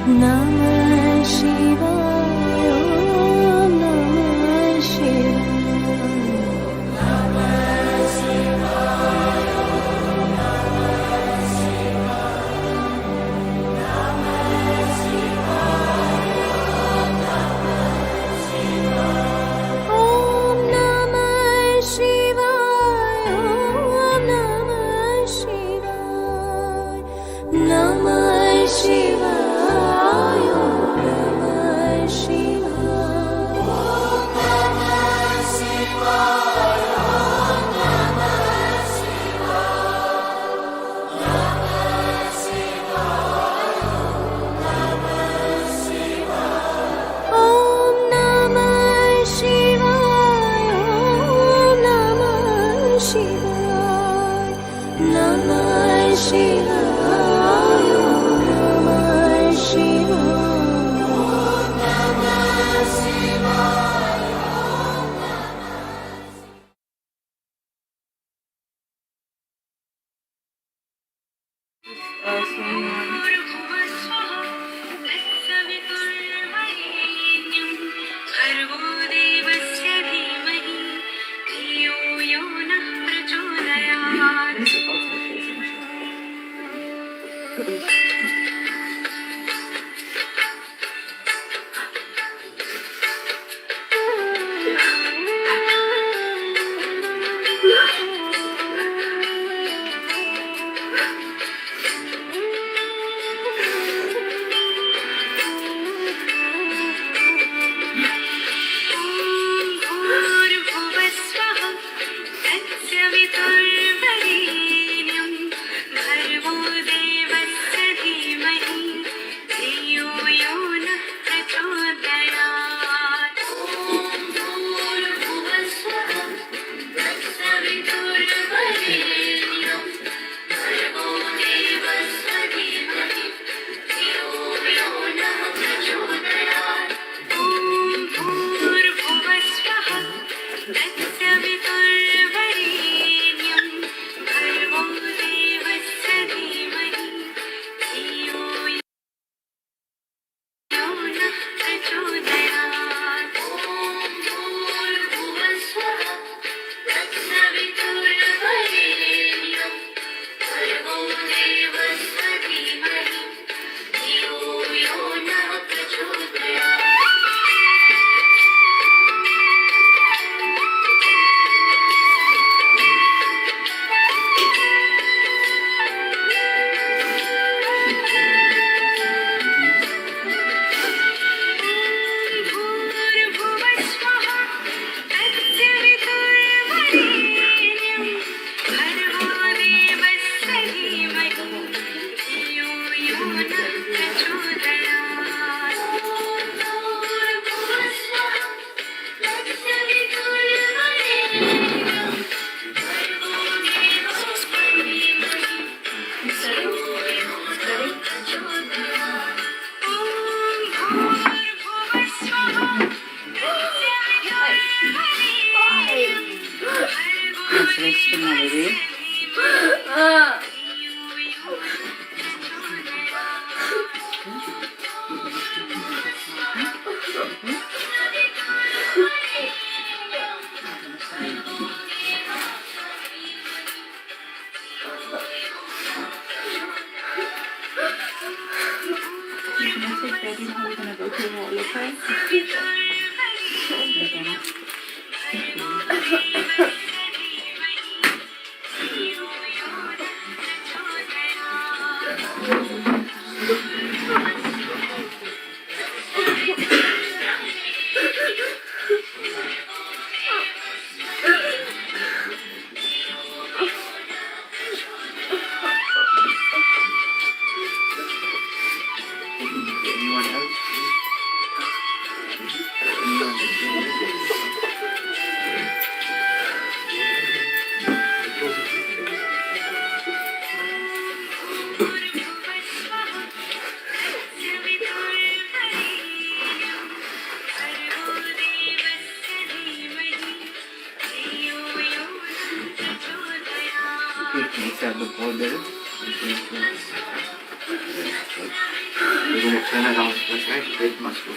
Namah Shivaya, Om Namah Shivaya. Namah Shivaya, Namah Shivaya. Namah Shivaya, Om Namah Shivaya, Om Namah Shivaya. Namah Shivaya. 이거 목사나 나오니까 잘 기대지 마시고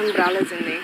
Umbrella जोंनि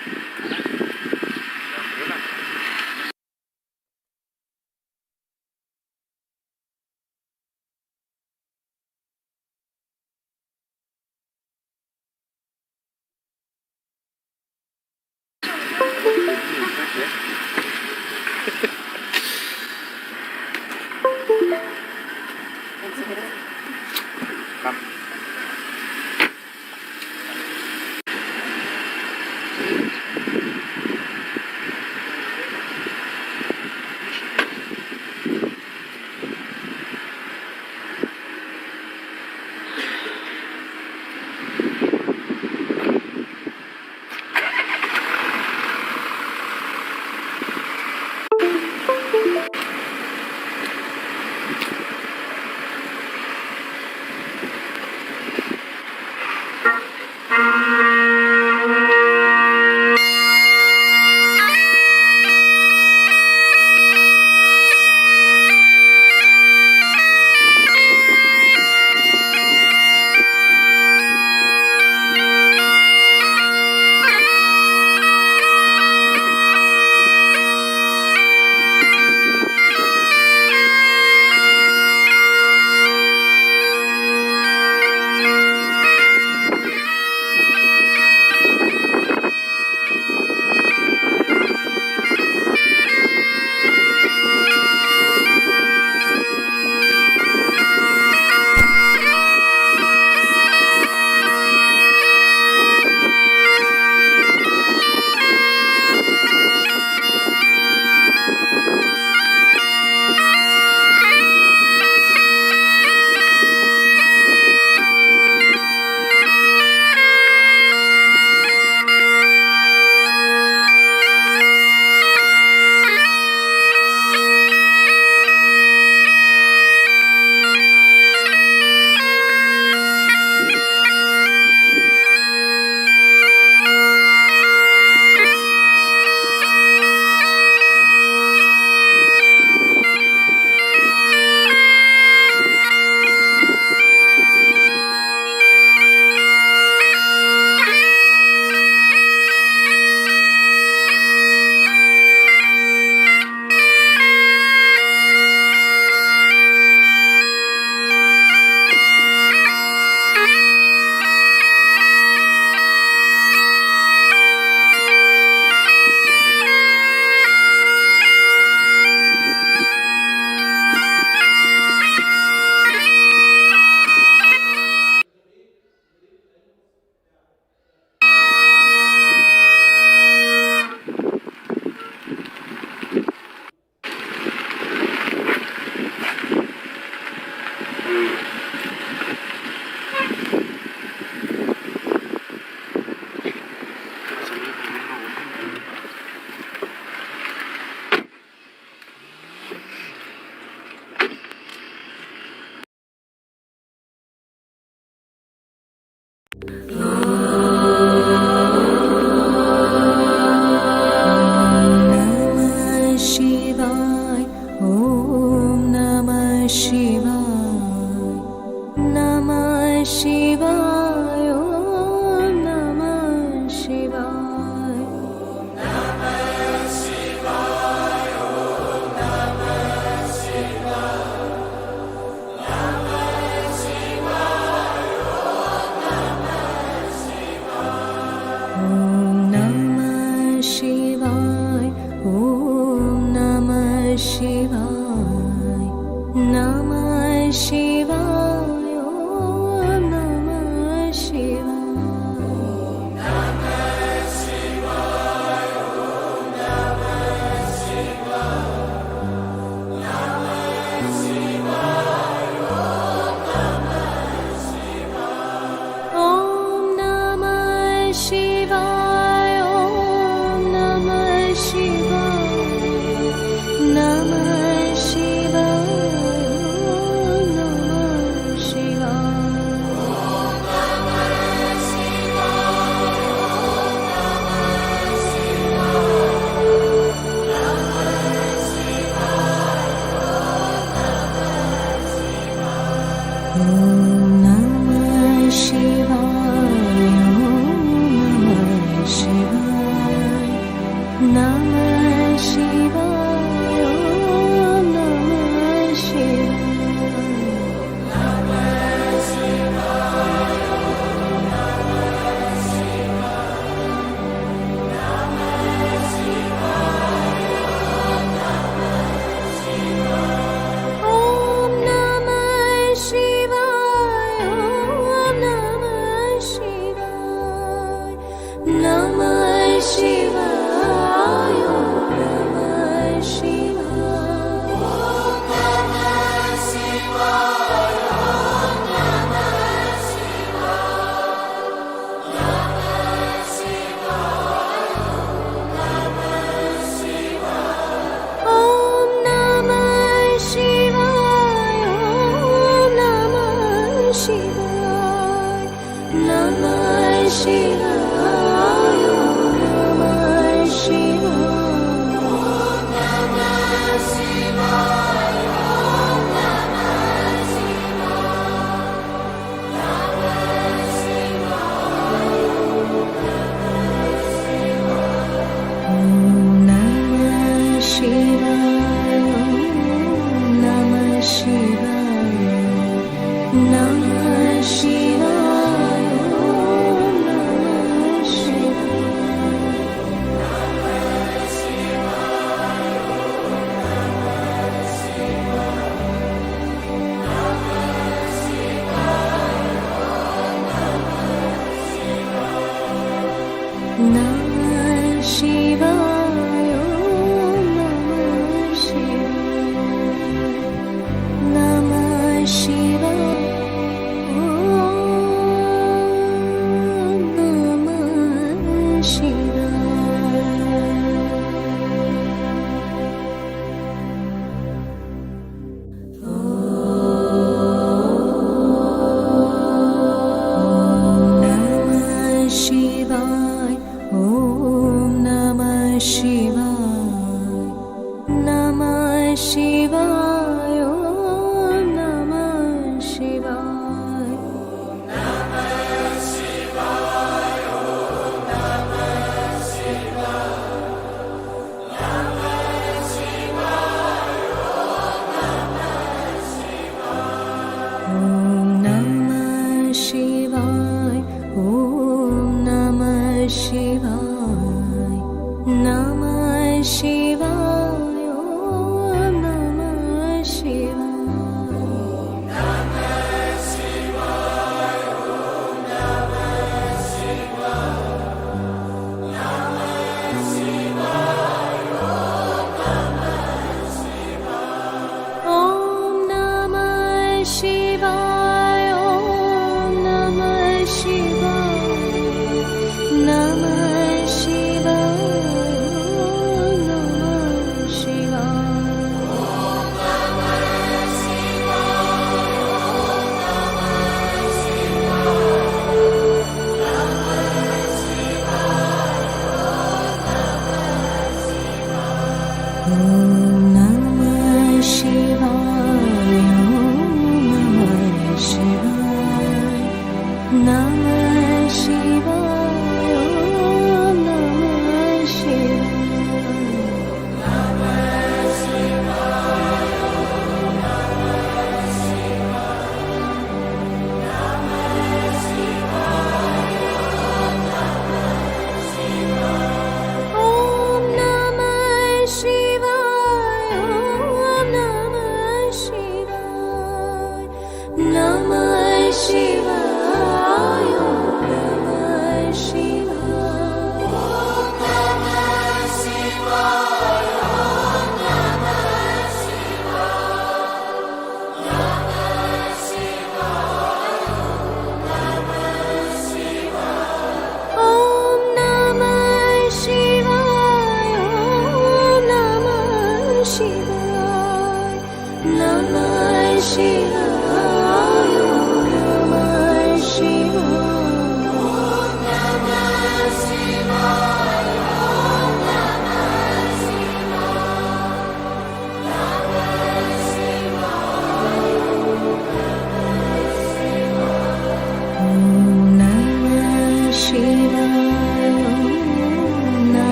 Namah Shivaya, Om Namah Shivaya, Namah Shivaya, Om Namah Shivaya.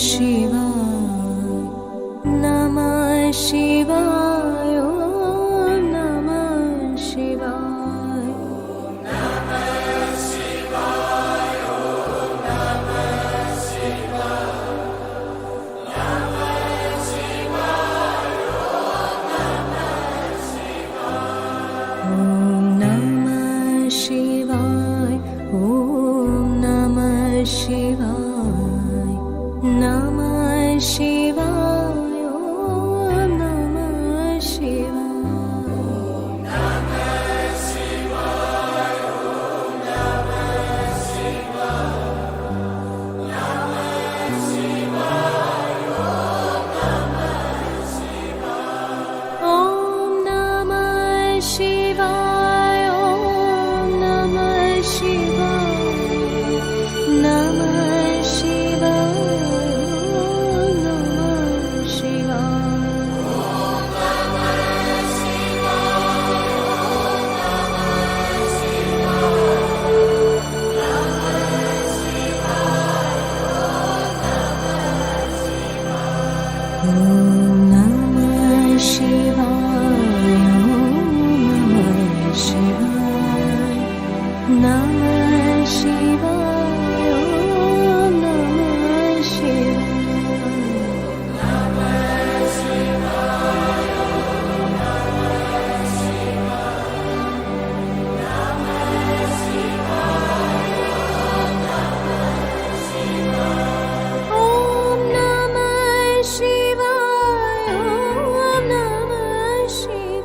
Namah Shivaya, Om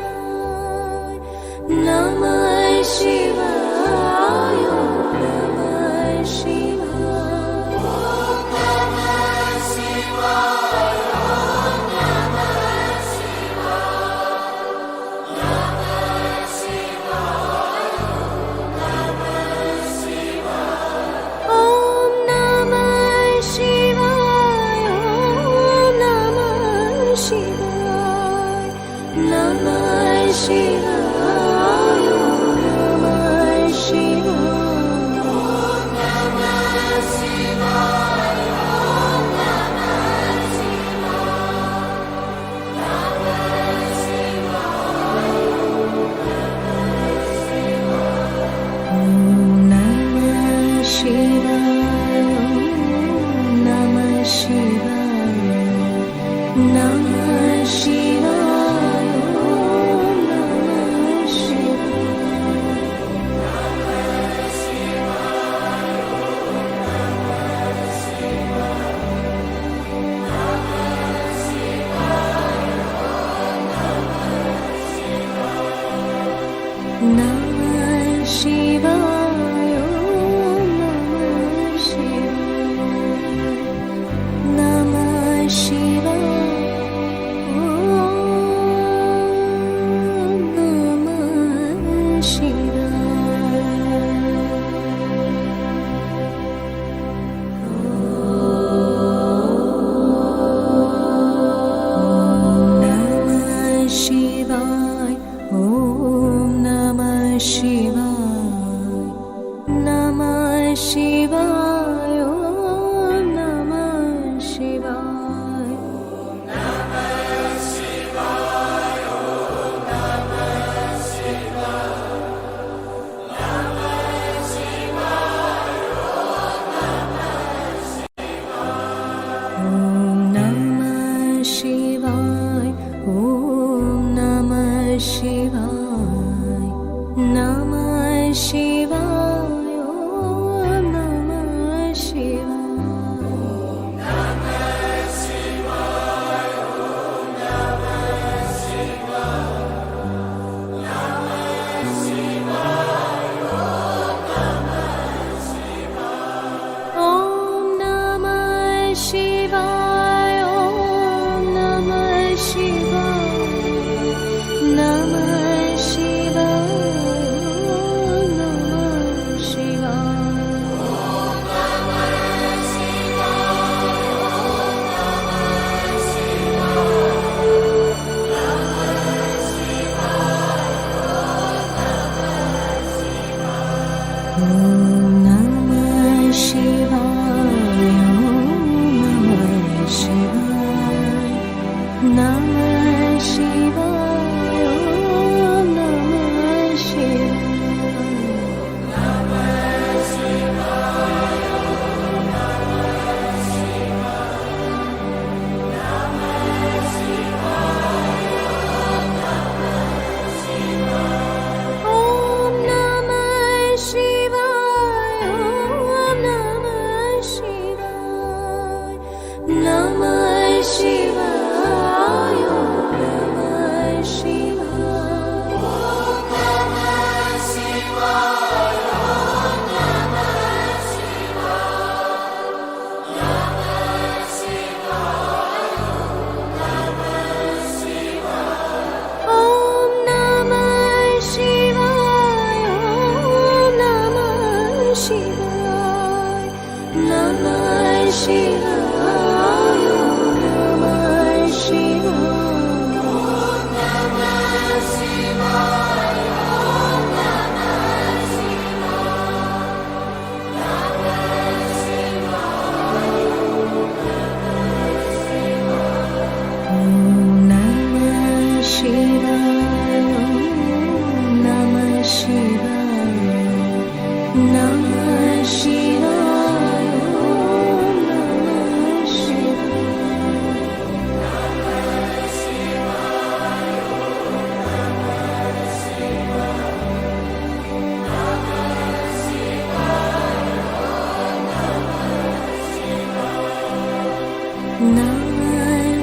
Namah Shivaya.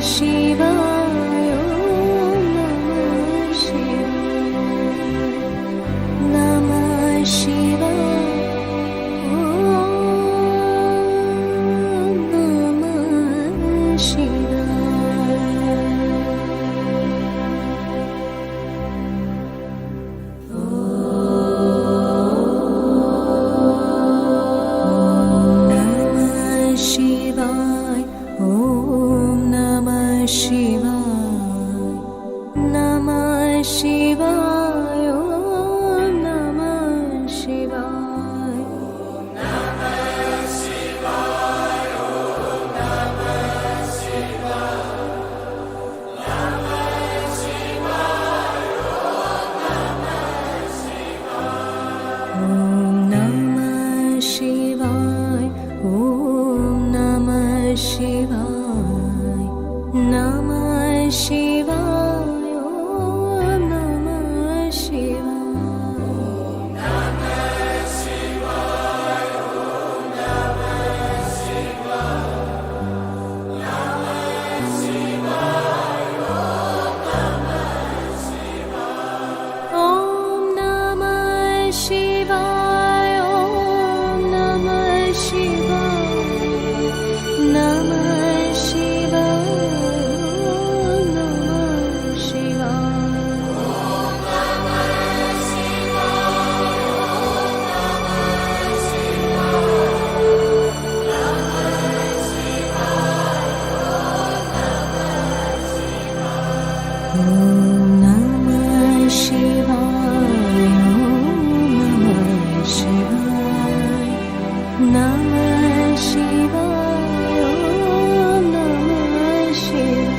Shivaya, Om Namah Shivaya, Namah Shivaya, Om Namah Shivaya. Om Namah Shivaya, Namah Shivaya, Om Namah Shivaya, Om Namah Shivaya, Om Namah Shivaya, Namah Shivaya, Om Namah Shivaya. Om Namah Shivaya, Om Namah Shivaya, Namah Shivaya, Om Namah Shivaya. Om Namah Shivaya, Om Namah Shivaya, Namah Shivaya, Om Namah Shivaya.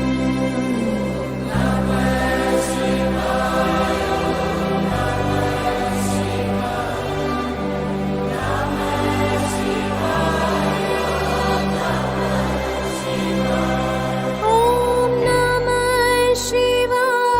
Om Namah Shivaya.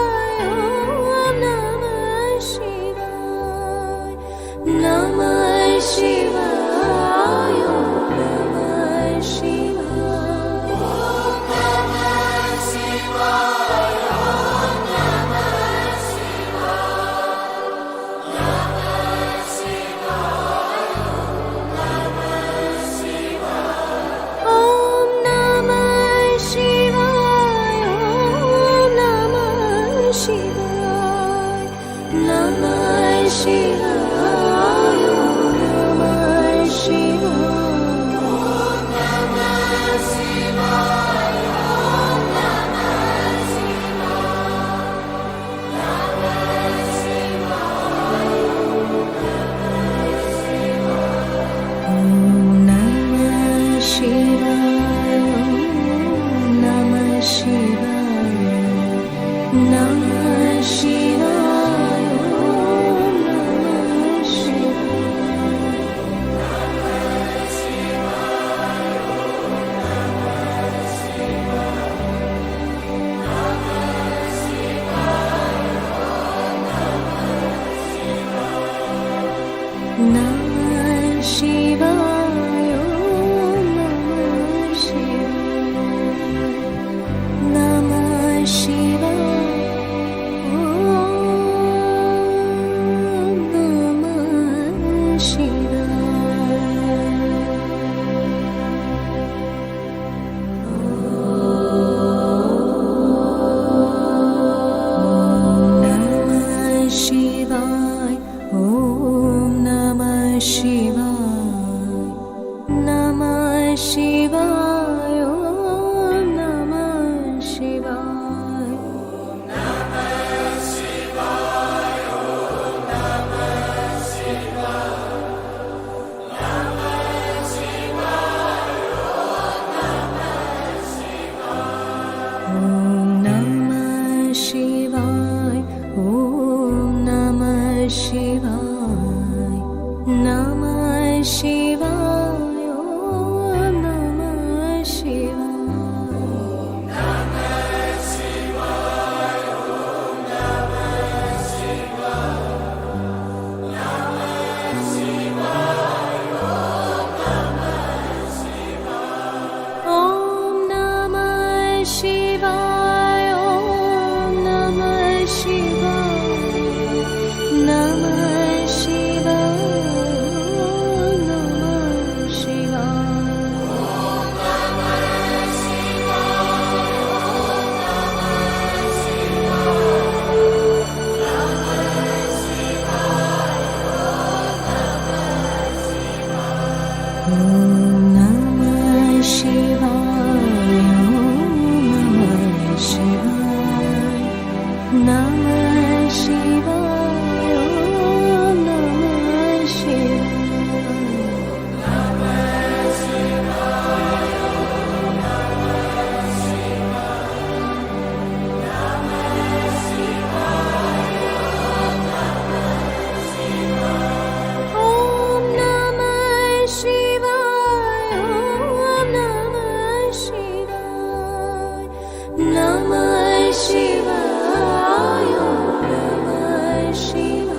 Namah Shivaya. Namah Shivaya.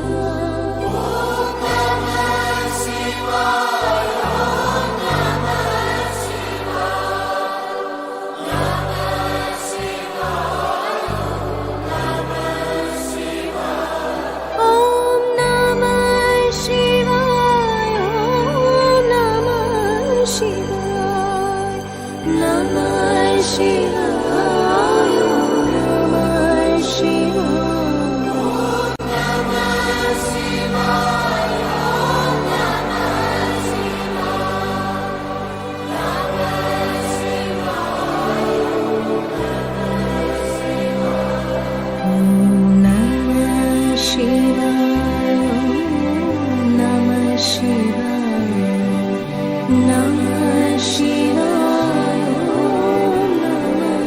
Om Namah Shivaya. Namah Shivaya. Namah Shivaya. Namah Shivaya. Om Namah Shivaya. Namah Shivaya. Namah Shivaya. Namah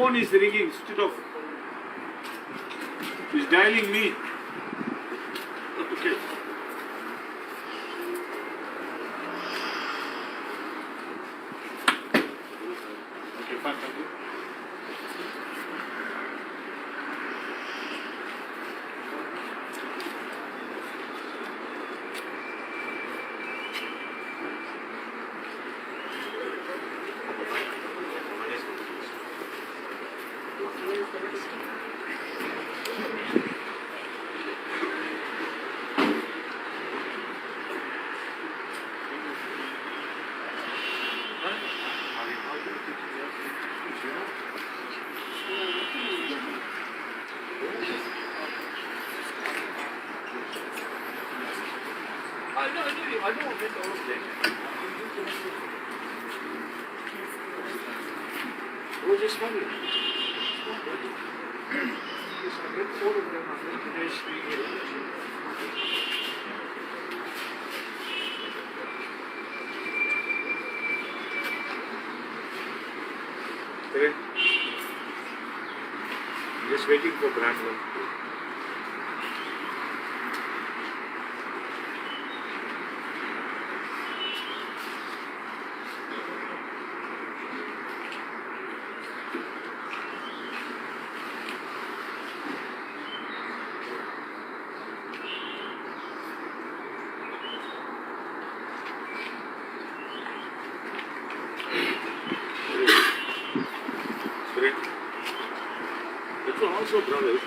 phone is ringing. Switch it off. He's dialing me. Okay. Okay, fine, thank you. I know what all of them. Oh, just one. Yes, I read 4 of them under today's video. Okay. Just waiting for Brandon. That's also brothers.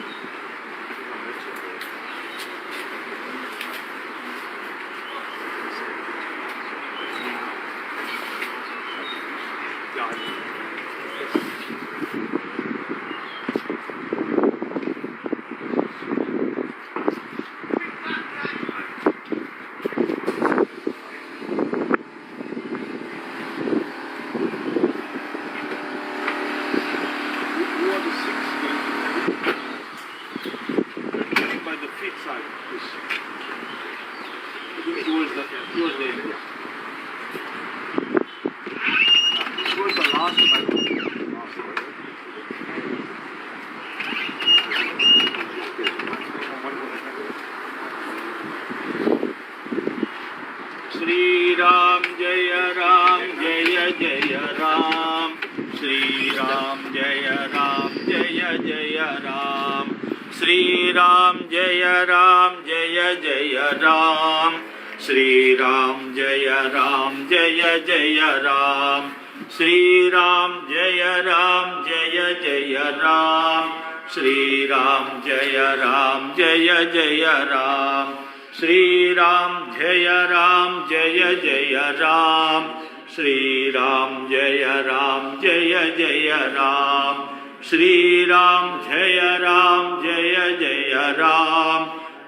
Shri Ram Jaya Ram Jaya Jaya Ram Shri Ram Jaya Ram Jaya Jaya Ram Shri Ram Jaya Ram Jaya Jaya Ram Shri Ram Jaya Ram Jaya Jaya Ram Shri Ram Jaya Ram Jaya Jaya Ram Shri Ram Jaya Ram Jaya Jaya Ram Shri Ram Jaya Ram Jaya Jaya Ram Shri Ram Jaya Ram Jaya Jaya Ram Shri Ram Jaya Ram Jaya Jaya Ram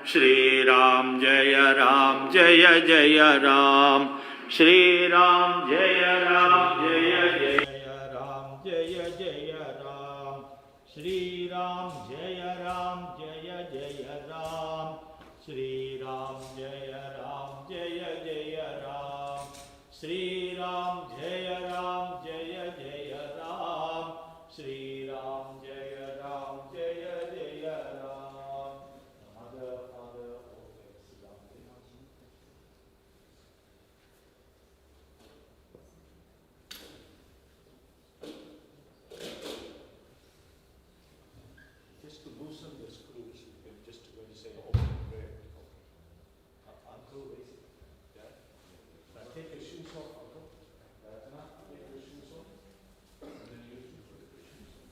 Shri Ram Jaya Ram Jaya Jaya Ram Shri Ram Jaya Ram Jaya Jaya Ram Jaya Jaya Ram Shri Ram Jaya Ram Jaya Jaya Ram Shri Ram Jaya Ram Jaya Jaya Ram Shri Ram Jaya Ram Jaya Jaya Ram Shri Ram Jaya Ram Jaya Jaya Ram Mother, Father, just to loosen the screws, you can just when you say open prayer, uncle raise it. Yeah. Now take your shoes off, uncle. Now take your shoes off. And then you put your shoes on.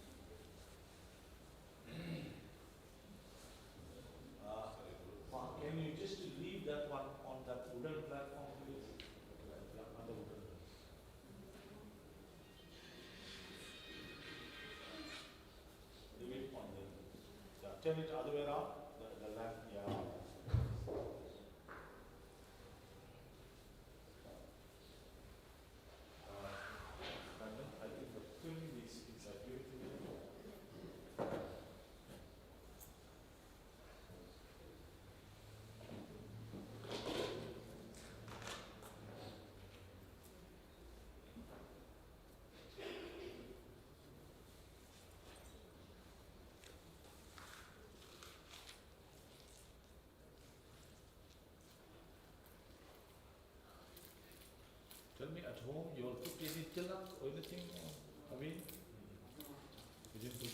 Can you just leave that one on that wooden platform, please? Yeah, on the wooden. Leave it on the. Yeah, turn it other way around. The lamp, yeah. I think the film is inside. Give it to me. at home, you all put any tilak or anything, Avin? You didn't put it.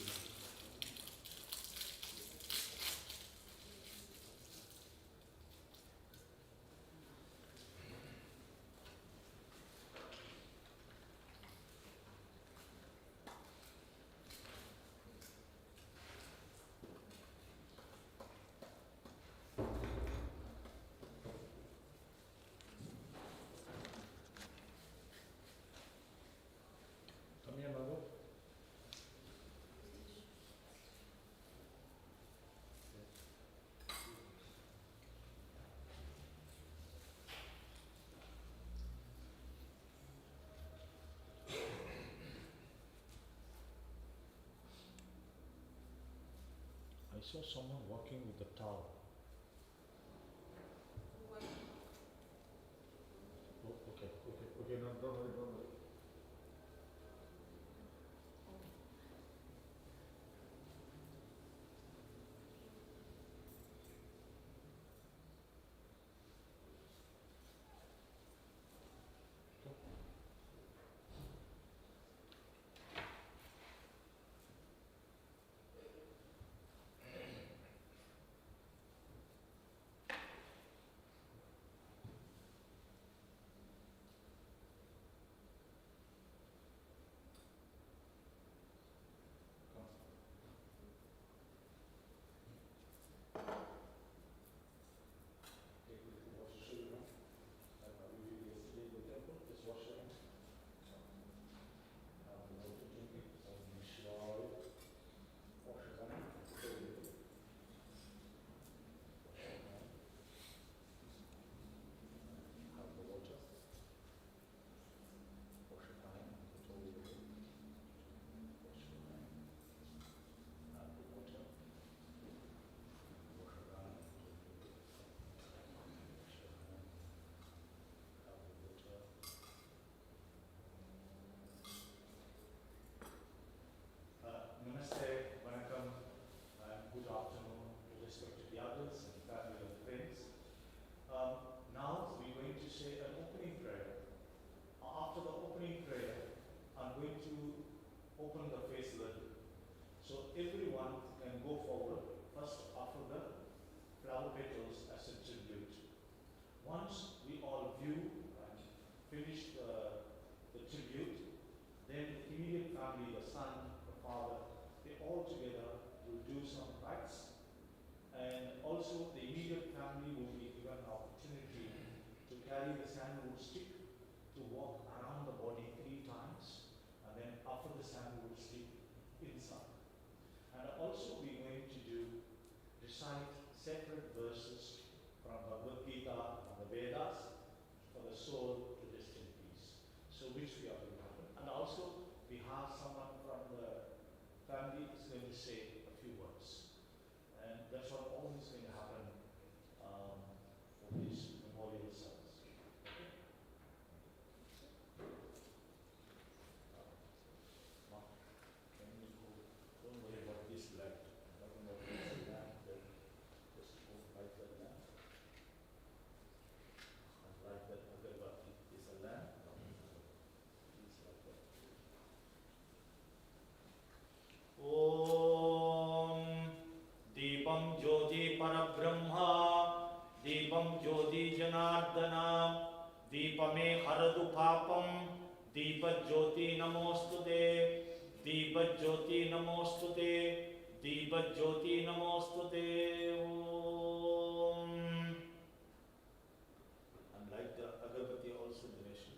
Come here, Babu. I saw someone walking with a towel. Oh, okay, no, don't worry. Namaste, Vanakkam, and good afternoon to respected elders and family and friends. Now we're going to say an opening prayer. After the opening prayer, I'm going to open the face little. So everyone can go forward, first offer the flower petals as a tribute. Once we all view and finish the tribute, then the immediate family, the son, the father, they all together will do some rites. And also the immediate family will be given an opportunity to carry the sandalwood stick to walk around the body 3 times and then offer the sandalwood stick inside. And also we're going to recite sacred verses from Bhagavad Gita and the Vedas for the soul to rest in peace. So which we are going to happen. And also we have someone from the family is going to say a few words. And that's what always going to happen for this memorial service. Okay? Mark, can you go? Don't worry about this light. Talking about this lamp, then just go light that lamp. And light that agarbatti is a lamp. Please light that. Om Deepam Jyoti Parabrahma Deepam Jyoti Janardana Deepame Haradu Papam Deepa Jyoti Namostute Deepa Jyoti Namostute Deepa Jyoti Namostute Om. And like the agarbatti also donation.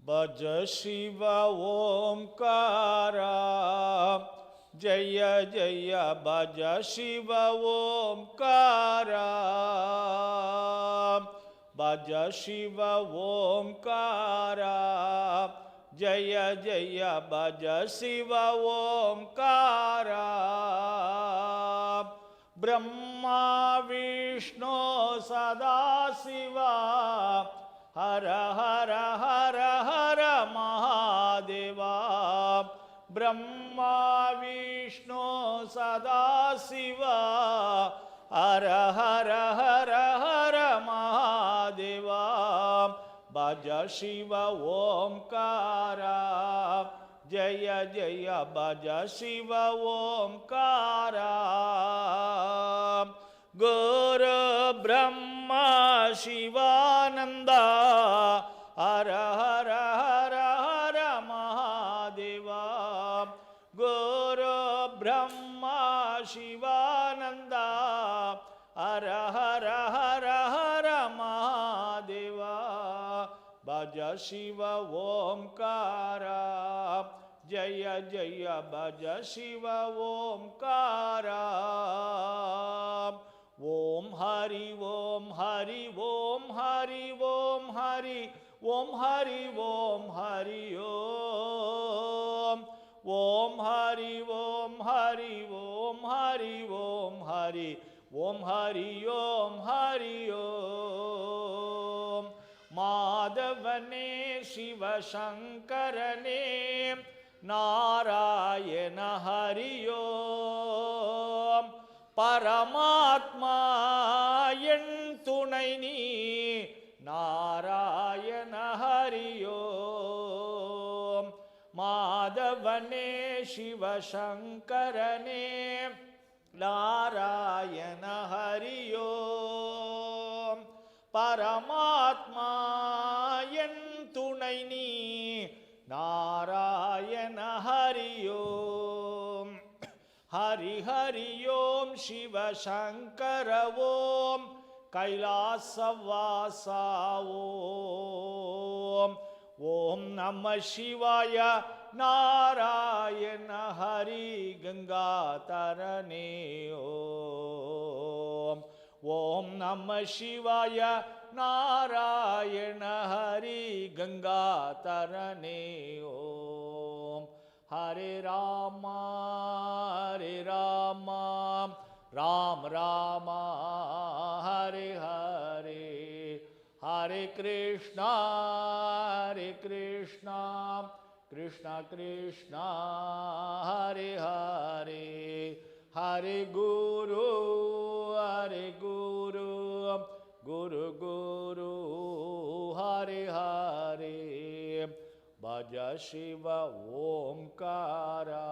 ಭಜ Shiva ಓಂಕಾರ ಜಯ ಜಯ ಭಜ ಶಿವ ಓಂಕಾರ ಭಜ ಶಿವ ಓಂಕಾರ ಜಯ ಜಯ ಭಜ ಶಿವ ಓಂಕಾರ ಬ್ರಹ್ಮ ವಿಷ್ಣು ಸದಾ ಶಿವ ಹರ ಹರ ಹರ ಹರ ಮಹಾದೇವ ಬ್ರಹ್ಮ ವಿಷ್ಣು ಸದಾ ಶಿವ ಹರ ಹರ ಹರ ಹರ ಮಹಾದೇವ ಭಜ ಶಿವ ಓಂಕಾರ ಜಯ ಜಯ ಭಜ ಶಿವ ಓಂಕಾರ ಗುರು ಬ್ರಹ್ಮ ಶಿವಾನಂದ ಹರ ಹರ ಹರ ಹರ ಮಹಾದೇವ ಗುರು ಬ್ರಹ್ಮ ಶಿವಾನಂದ ಹರ ಹರ ಹರ ಹರ ಮಹಾದೇವ ಭಜ ಶಿವ ಓಂಕಾರ ಜಯ ಜಯ ಭಜ ಶಿವ ಓಂಕಾರ ಓಂ ಹರಿ ಓಂ ಹರಿ ಓಂ ಹರಿ ಓಂ ಹರಿ ಓಂ ಹರಿ ಓಂ ಹರಿ ಓಂ ಓಂ ಹರಿ ಓಂ ಹರಿ ಓಂ ಹರಿ ಓಂ ಹರಿ ಓಂ ಹರಿ ಓಂ ಹರಿ ಓಂ ಮಾಧವನೇ ಶಿವಶಂಕರನೇ ನಾರಾಯಣ ಹರಿ ಓಂ பரமாத்மா என் துணை நீ நாராயண ஹரியோம் மாதவனே சிவசங்கரனே நாராயண ஹரியோம் பரமாத்மா என் துணை நீ நாராயண ஹரியோம் ஹரி ஹரி ஓம் சிவ சங்கர ஓம் கைலாசவாசா ஓம் ஓம் நம சிவாய நாராயண ஹரி கங்காதரனே ஓம் ஓம் நம சிவாய நாராயண ஹரி கங்காதரனே ஓம் Hare Rama, Ram Rama, Hare Hare, Hare Krishna, Krishna Krishna, Hare Hare, Hare Guru, Guru Guru, Hare Hare. Bhaja Shiva Omkara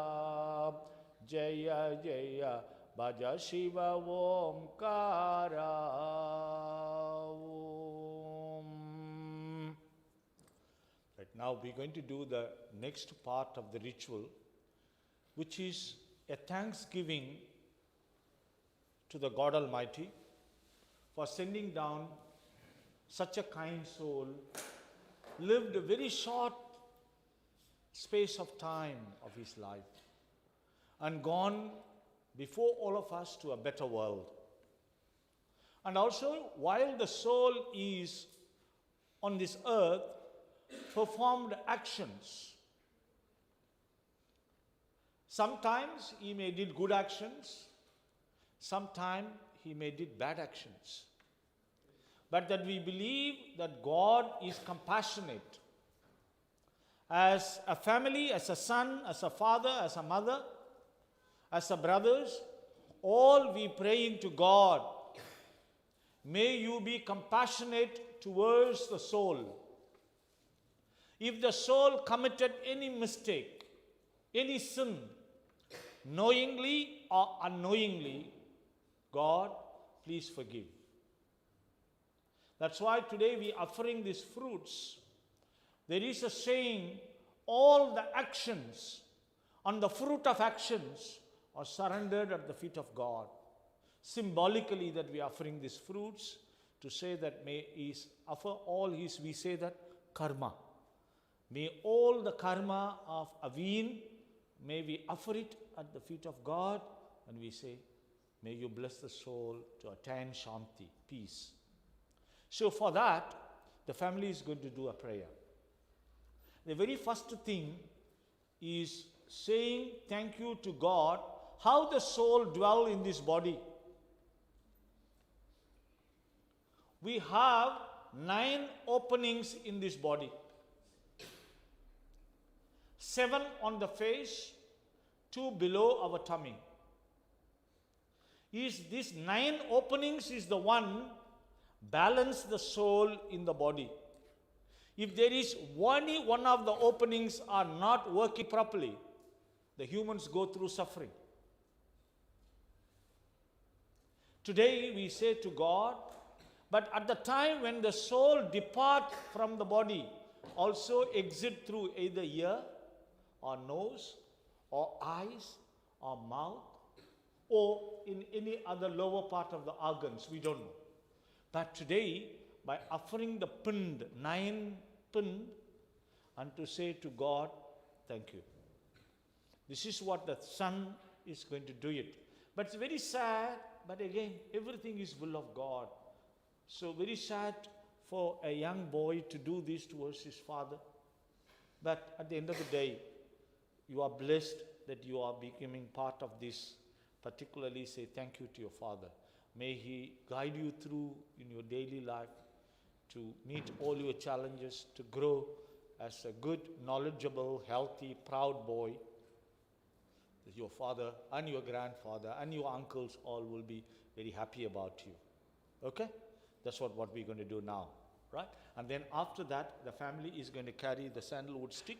Jaya Jaya Bhaja Shiva Omkara Om. Right now we're going to do the next part of the ritual, which is a thanksgiving to the God Almighty for sending down such a kind soul, lived a very short space of time of his life and gone before all of us to a better world. And also, while the soul is on this earth, performed actions. Sometimes he may did good actions, sometimes he may did bad actions. But that we believe that God is compassionate. As a family, as a son, as a father, as a mother, as a brothers, all we praying to God, may you be compassionate towards the soul. If the soul committed any mistake, any sin, knowingly or unknowingly, God, please forgive. That's why today we are offering these fruits. There is a saying, all the actions and the fruit of actions are surrendered at the feet of God. Symbolically that we are offering these fruits to say that may He offer all His, we say that, karma. May all the karma of Avin, may we offer it at the feet of God, and we say, may you bless the soul to attain Shanti, peace. So for that, the family is going to do a prayer. The very first thing is saying thank you to God, how the soul dwell in this body. We have 9 openings in this body. 7 on the face, 2 below our tummy. Is this 9 openings is the one balance the soul in the body. If there is only one of the openings are not working properly, the humans go through suffering. Today we say to God, but at the time when the soul depart from the body, also exit through either ear or nose or eyes or mouth or in any other lower part of the organs, we don't know. But today, by offering the pind, 9 pind, and to say to God, thank you. This is what the Son is going to do it. But it's very sad, but again, everything is will of God. So very sad for a young boy to do this towards his father. But at the end of the day, you are blessed that you are becoming part of this. Particularly say thank you to your father. May he guide you through in your daily life to meet all your challenges, to grow as a good, knowledgeable, healthy, proud boy. That your father and your grandfather and your uncles all will be very happy about you. Okay? That's what we're going to do now. Right? And then after that, the family is going to carry the sandalwood stick.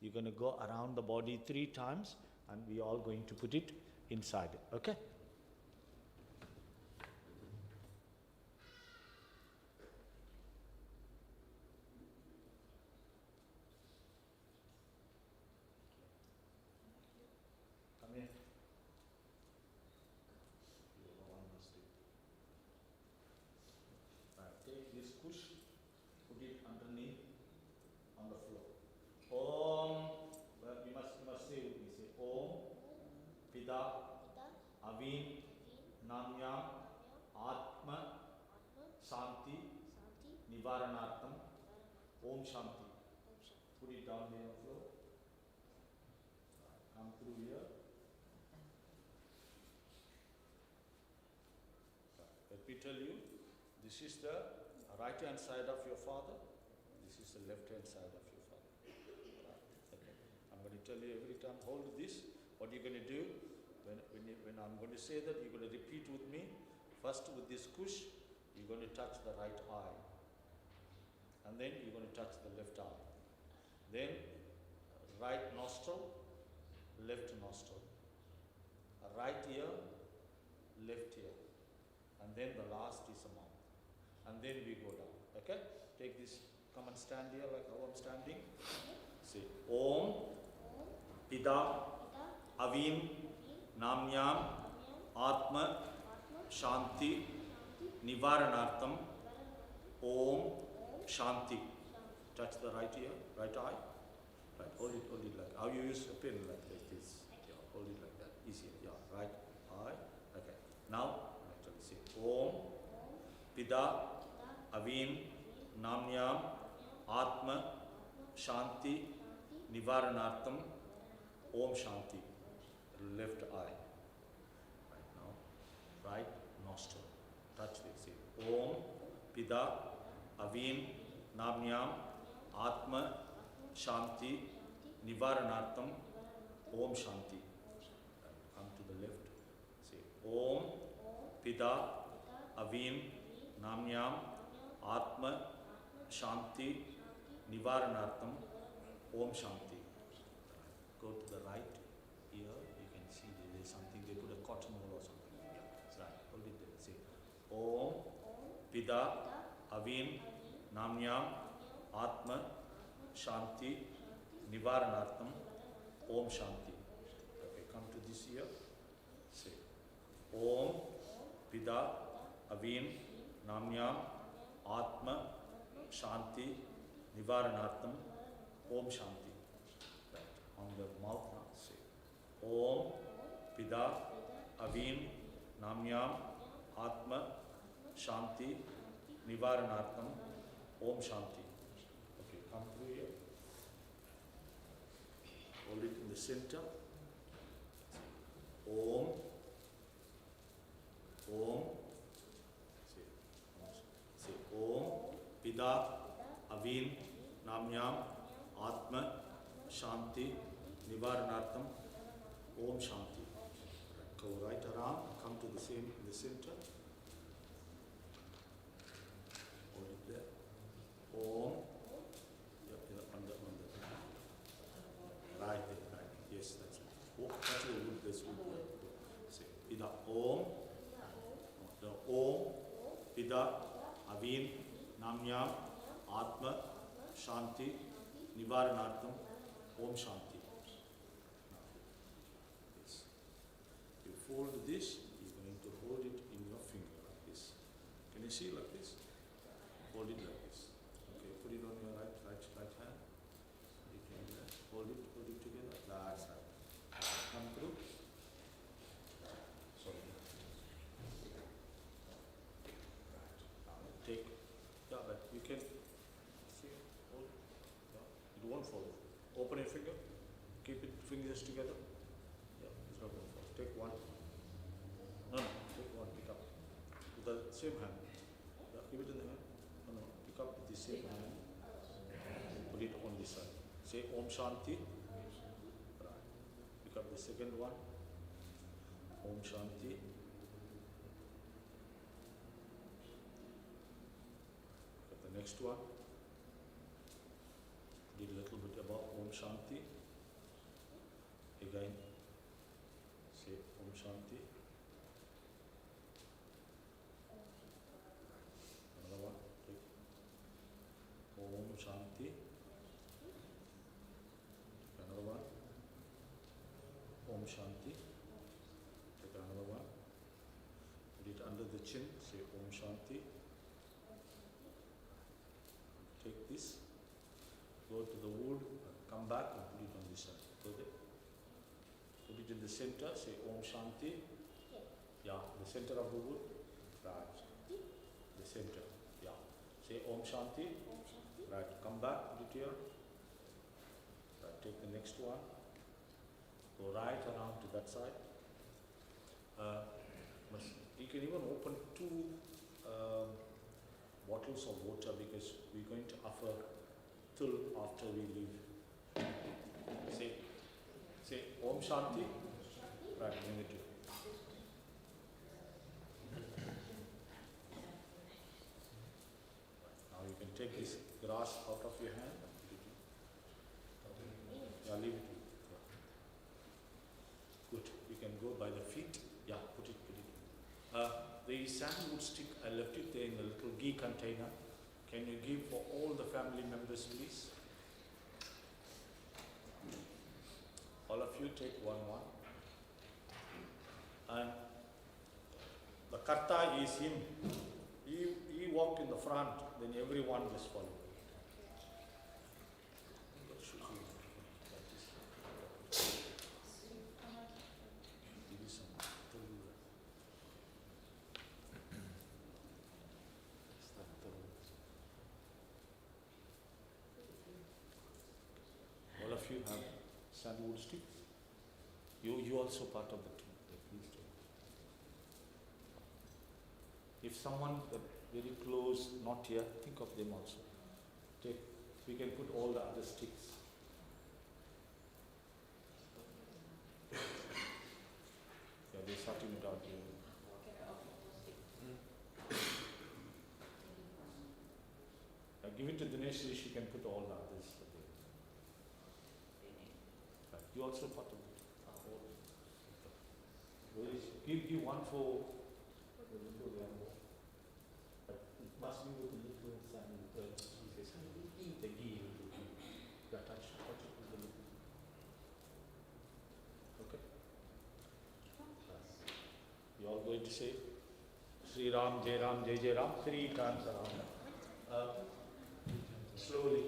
You're going to go around the body 3 times and we are all going to put it inside. Okay? Come here. You're the one who must do. Right. Take this kush, put it underneath on the floor. Om. Well, you must say with me. Say Om. Pida. Avin. Namyam. Atma. Shanti. Nivaranartham. Om Shanti. Put it down there on the floor. Come through here. Let me tell you, this is the right hand side of your father. This is the left hand side of your father. Okay. I'm going to tell you every time, hold this. What you're going to do, when I'm going to say that, you're going to repeat with me. First with this kush, you're going to touch the right eye. And then you're going to touch the left eye. Then right nostril, left nostril. Right ear, left ear. And then the last is a mouth. And then we go down. Okay? Take this, come and stand here like how I'm standing. Say Om, Pida, Avin, Namyam, Atma, Shanti, Nivaranartham, Om, Shanti. Touch the right ear, right eye. Right, hold it like how you use a pen like this. Yeah, hold it like that. Easier. Yeah, right eye. Okay. Now, actually say Om, Pida, Avin, Namyam, Atma, Shanti, Nivaranartham, Om Shanti. Left eye. Right now, right nostril. Touch this. Say Om, Pida, Avin, Namyam, Atma, Shanti, Nivaranartham, Om Shanti. Come to the left. Say Om, Pida, Avin, Namyam, Atma, Shanti, Nivaranartham, Om Shanti. Go to the right ear. You can see there is something. They put a cotton wool or something. Yeah, that's right. Hold it there. Say Om, Pida, Avin, Namyam, Atma, Shanti, Nivaranartham, Om Shanti. Okay, come to this ear. Say Om, Pida, Avin, Namyam, Atma, Shanti, Nivaranartham, Om Shanti. Right. On the mouth now, say Om Pida Avin Namyam Atma Shanti Nivaranartham Om Shanti. Okay, come through here. Hold it in the center. Om. Om. Say Om Pida Avin Namyam Atma Shanti Nivaranartham Om Shanti. Go right around, come to the same in the center. Hold it there. Om. On the right there, right. Yes, that's it. Oh, that's what wood, this wood. Say Pida Om. The Om Pida Avin Namyam Atma Shanti Nivaranartham Om Shanti. Yes. You fold this, you're going to hold it in your finger like this. Can you see like this? Hold it like this. Okay, put it on your right hand. You can hold it together. That's right. Come through. Sorry. Take, yeah, but you can see, hold, yeah, it won't fall. Open your finger, keep it fingers together. Yeah, it's not going to fall. Take one. No, take one, pick up. With the same hand. Yeah, keep it in the hand. No, pick up with the same hand. Put it on this side. Say Om Shanti. Right. Pick up the second one. Om Shanti. The next one, did a little bit about Om Shanti. Again, say Om Shanti. Another one, take Om Shanti. Another one, Om Shanti. Take another one. Put it under the chin, say Om Shanti. Take this, go to the wood, come back and put it on this side. Go there. Put it in the center, say Om Shanti. Yeah, the center of the wood. Right. The center. Yeah. Say Om Shanti. Right. Come back, put it here. Right. Take the next one. Go right around to that side. You can even open two bottles of water because we're going to offer till after we leave. Say Om Shanti. Right, bring it to you. Now you can take this grass out of your hand. Yeah, leave it. Good. You can go by the feet. Yeah, put it. The sandalwood stick, I left it there in the little ghee container. Can you give for all the family members, please? All of you take one. And the karta is him. He walked in the front, then everyone just follow. All of you have sandalwood stick. You also part of the team. Please do. If someone very close, not here, think of them also. We can put all the other sticks. Yeah, they're sorting it out here. Give it to Dinesh, she can put all the others. You also part of it. Give one for the little animal. But it must be with the little sand, the ghee. Touch it with the little. Okay. You all going to say Sri Ram, Jai Ram, Jai Jai Ram, 3 times around. Slowly.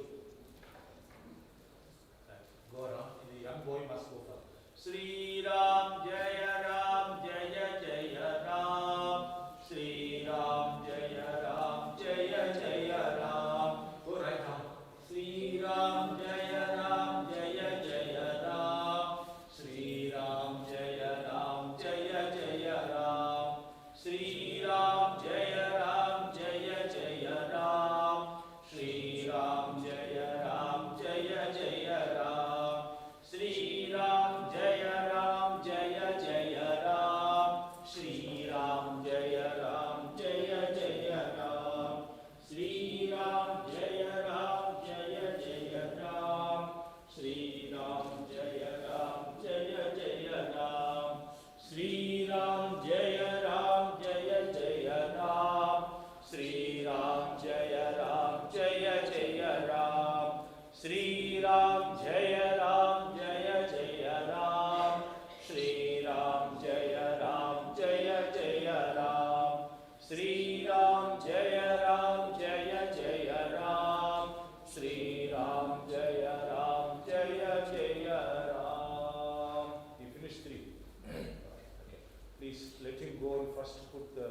Sri Ram Jaya Ram Jaya Jaya Ram. Sri Ram Jaya Ram Jaya Jaya Ram. Sri Ram Jaya Ram Jaya Jaya Ram. Sri Ram Jaya Ram Jaya Jaya Ram. Sri Ram Jaya Ram Jaya Jaya Ram. Sri Ram Jaya Ram Jaya Jaya Ram. You finished 3. Okay. Please let him go and first put the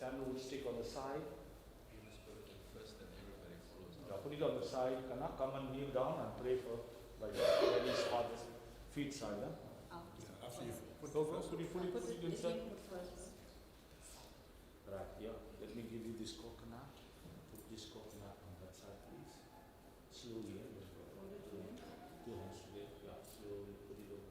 sandalwood stick on the side. Put it on the side. Kana, come and kneel down and pray for like where his father's feet side. Huh? After you Put it inside. Right, yeah. Let me give you this coconut. Put this coconut on that side, please. Slowly, Two hands together. Yeah, slowly put it over.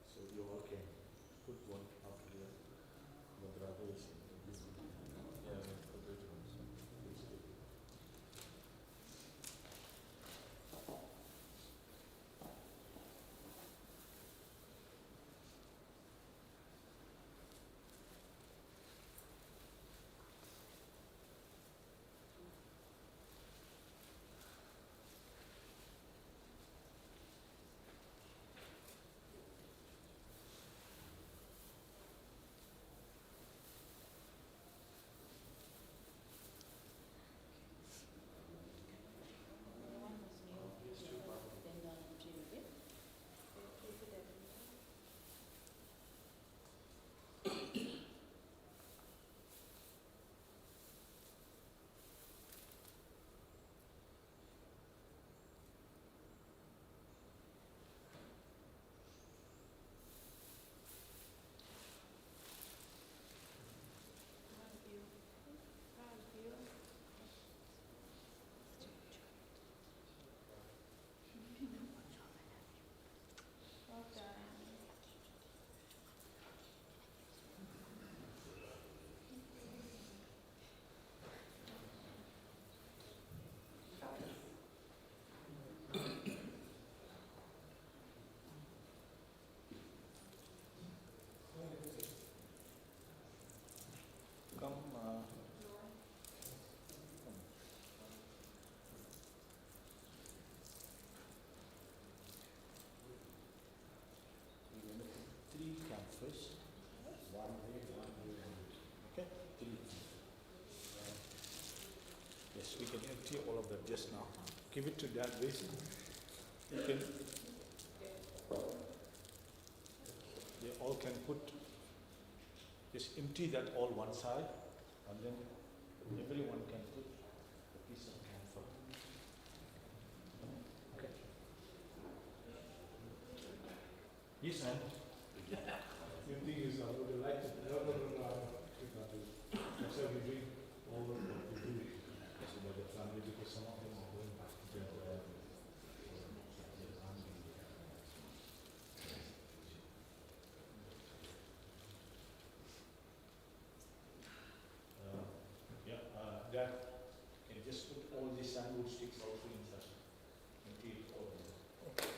So you all can put one after the other. The brother is yeah, put it on. Please do. Come, we're going to put 3 camphors. One way, one way, one way. Okay? 3. Yes, we can empty all of that just now. Give it to that basin. You can. They all can put. Just empty that all one side, and then everyone can put a piece of camphor. Okay. Yes, ma'am. The thing is, I would like to, that's why we bring all of what we do so that the family, because some of them are going back to their Dad, can you just put all these sandwood sticks also inside? Empty it all. Okay.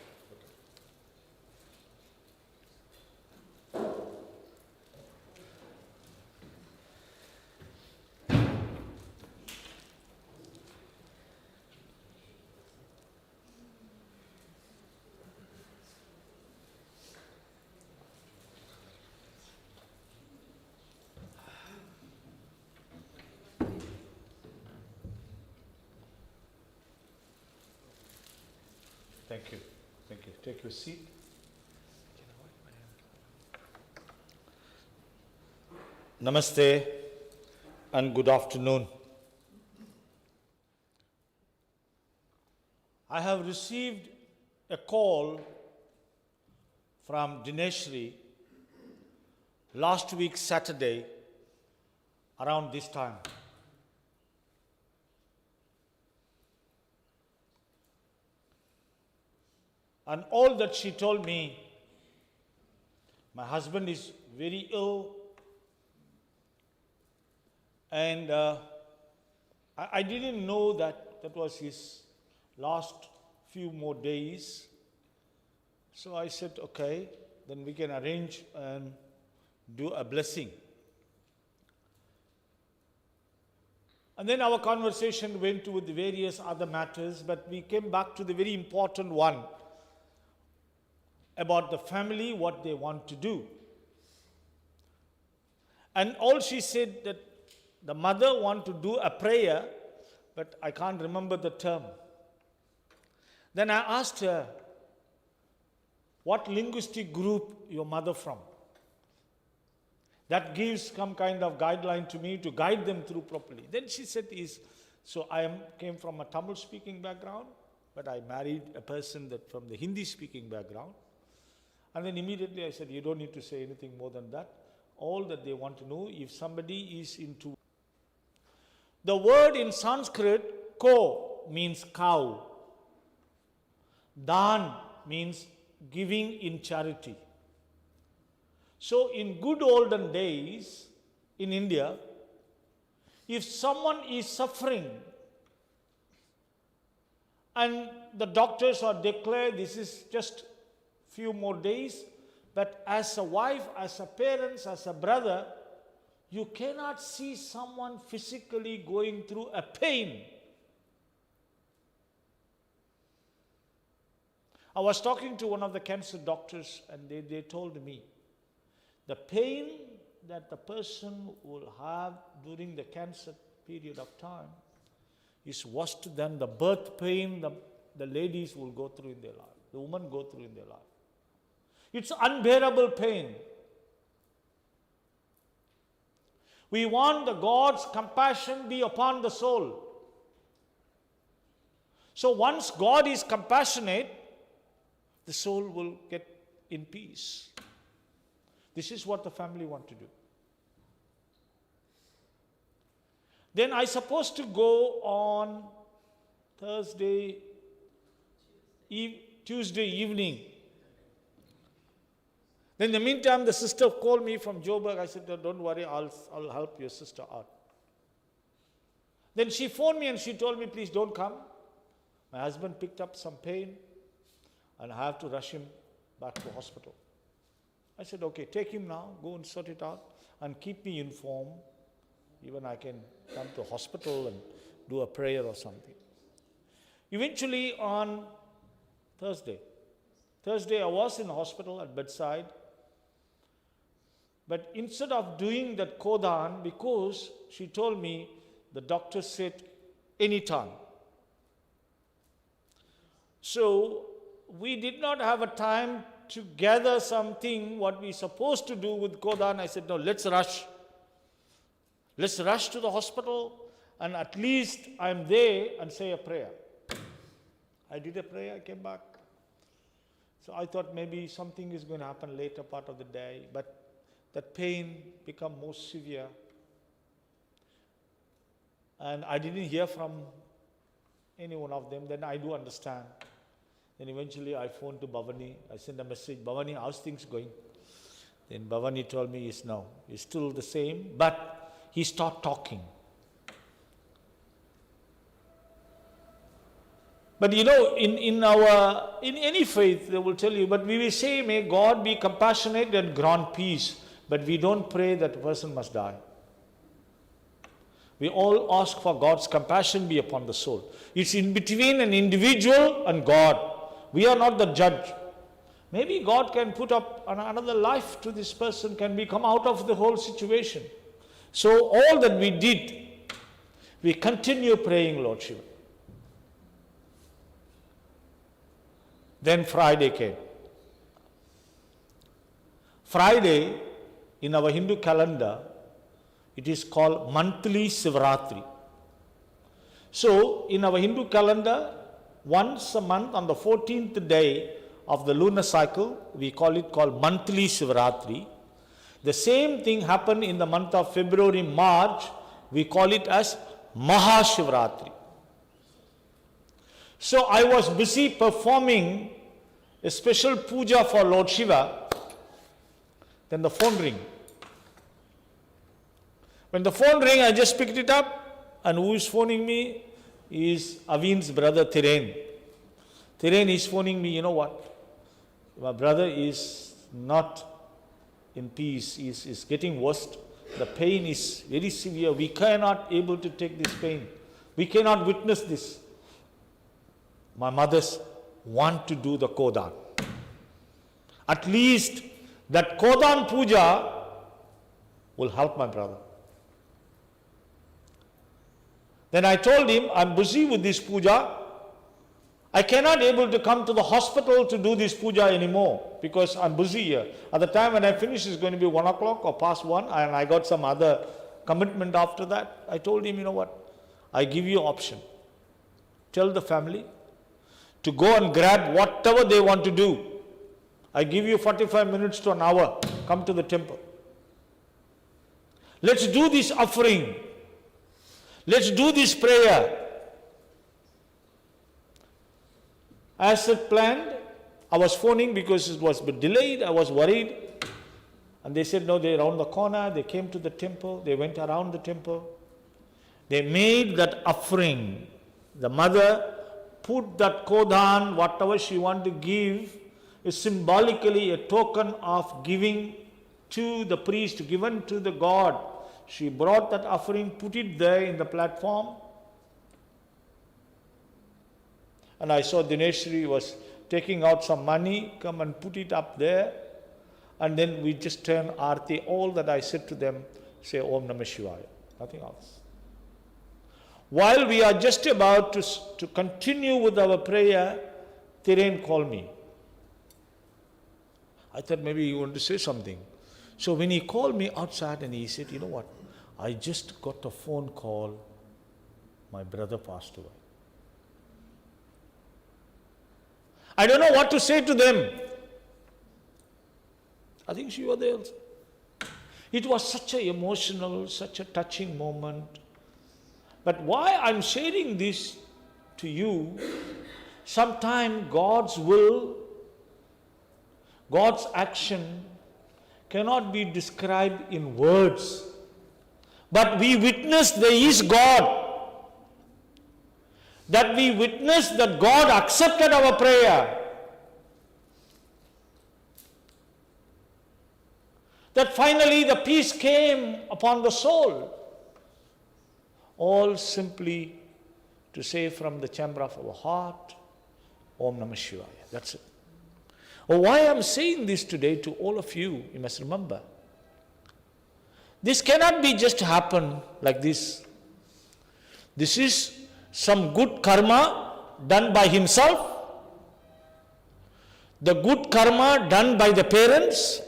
Thank you. Thank you. Take your seat. Namaste and good afternoon. I have received a call from Dineshri last week Saturday around this time. And all that she told me, my husband is very ill. And I didn't know that that was his last few more days. So I said, okay, then we can arrange and do a blessing. And then our conversation went to the various other matters, but we came back to the very important one about the family, what they want to do. And all she said that the mother want to do a prayer, but I can't remember the term. Then I asked her, what linguistic group your mother from? That gives some kind of guideline to me to guide them through properly. Then she said, so I came from a Tamil speaking background, but I married a person that from the Hindi speaking background. And then immediately I said, you don't need to say anything more than that. All that they want to know, if somebody is into... The word in Sanskrit, ko, means cow. Dan means giving in charity. So in good olden days in India, if someone is suffering and the doctors are declared this is just few more days, but as a wife, as a parent, as a brother, you cannot see someone physically going through a pain. I was talking to one of the cancer doctors and they told me, the pain that the person will have during the cancer period of time is worse than the birth pain the ladies will go through in their life, the women go through in their life. It's unbearable pain. We want the God's compassion be upon the soul. So once God is compassionate, the soul will get in peace. This is what the family want to do. Then I supposed to go on Tuesday evening. Then in the meantime, the sister called me from Joburg. I said, don't worry, I'll help your sister out. Then she phoned me and she told me, please don't come. My husband picked up some pain and I have to rush him back to hospital. I said, okay, take him now, go and sort it out and keep me informed. Even I can come to hospital and do a prayer or something. Eventually on Thursday I was in hospital at bedside. But instead of doing that kodan, because she told me, the doctor said, anytime. So we did not have a time to gather something, what we supposed to do with kodan. I said, no, let's rush. Let's rush to the hospital and at least I'm there and say a prayer. I did a prayer, I came back. So I thought maybe something is going to happen later part of the day, but that pain became more severe. And I didn't hear from any one of them, then I do understand. Then eventually I phoned to Bhavani. I sent a message, Bhavani, how's things going? Then Bhavani told me, it's still the same, but he started talking. But you know, in any faith, they will tell you, but we will say, may God be compassionate and grant peace. But we don't pray that a person must die. We all ask for God's compassion be upon the soul. It's in between an individual and God. We are not the judge. Maybe God can put up another life to this person, can we come out of the whole situation. So all that we did, we continue praying, Lord Shiva. Then Friday came. Friday, in our Hindu calendar, it is called monthly Sivaratri. So, in our Hindu calendar, once a month on the 14th day of the lunar cycle, we call monthly Sivaratri. The same thing happened in the month of February, March, we call it as Mahashivratri. So I was busy performing a special puja for Lord Shiva. Then the phone ring. When the phone rang, I just picked it up, and who is phoning me is Avin's brother Thiren. Thiren is phoning me, you know what? My brother is not in peace, he is getting worse. The pain is very severe. We cannot able to take this pain. We cannot witness this. My mothers want to do the Kodan. At least that Kodan puja will help my brother. Then I told him, I'm busy with this puja. I cannot able to come to the hospital to do this puja anymore because I'm busy here. At the time when I finish, it's going to be 1 o'clock or past 1, and I got some other commitment after that. I told him, you know what? I give you option. Tell the family to go and grab whatever they want to do. I give you 45 minutes to an hour. Come to the temple. Let's do this offering. Let's do this prayer. As it planned, I was phoning because it was a bit delayed. I was worried. And they said, no, they're around the corner. They came to the temple. They went around the temple. They made that offering. The mother put that kodan, whatever she wanted to give, is symbolically a token of giving to the priest, given to the God. She brought that offering, put it there in the platform. And I saw Dineshri was taking out some money, come and put it up there. And then we just turn Aarti. All that I said to them, say Om Namah Shivaya. Nothing else. While we are just about to continue with our prayer, Thiren called me. I thought maybe he wanted to say something. So when he called me outside and he said, you know what, I just got a phone call, my brother passed away. I don't know what to say to them. I think she was there also. It was such an emotional, such a touching moment. But why I'm sharing this to you, sometimes God's will, God's action cannot be described in words. But we witness there is God. That we witness that God accepted our prayer. That finally the peace came upon the soul. All simply to say from the chamber of our heart, Om Namah Shivaya. That's it. Why I'm saying this today to all of you, you must remember. This cannot be just happen like this. This is some good karma done by himself, the good karma done by the parents,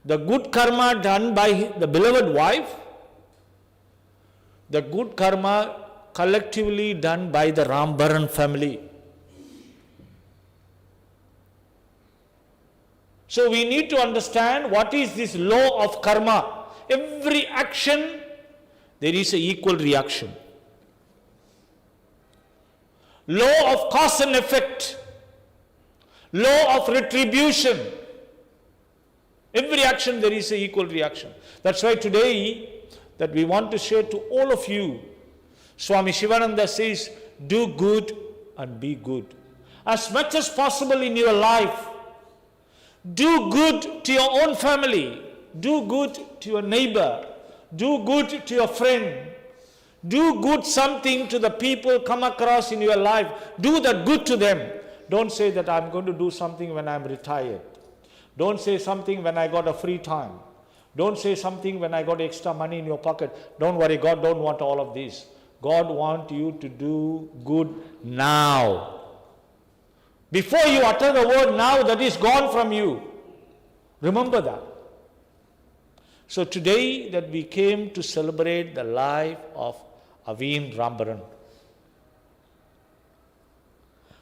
the good karma done by the beloved wife, the good karma collectively done by the Rambaran family. So we need to understand what is this law of karma. Every action, there is an equal reaction. Law of cause and effect. Law of retribution. Every action there is an equal reaction. That's why today that we want to share to all of you, Swami Shivananda says, do good and be good. As much as possible in your life, do good to your own family. Do good to your neighbor. Do good to your friend. Do good something to the people come across in your life. Do the good to them. Don't say that I'm going to do something when I'm retired. Don't say something when I got a free time. Don't say something when I got extra money in your pocket. Don't worry, God don't want all of this. God wants you to do good now. Before you utter the word now, that is gone from you. Remember that. So today that we came to celebrate the life of Avin Rambaran.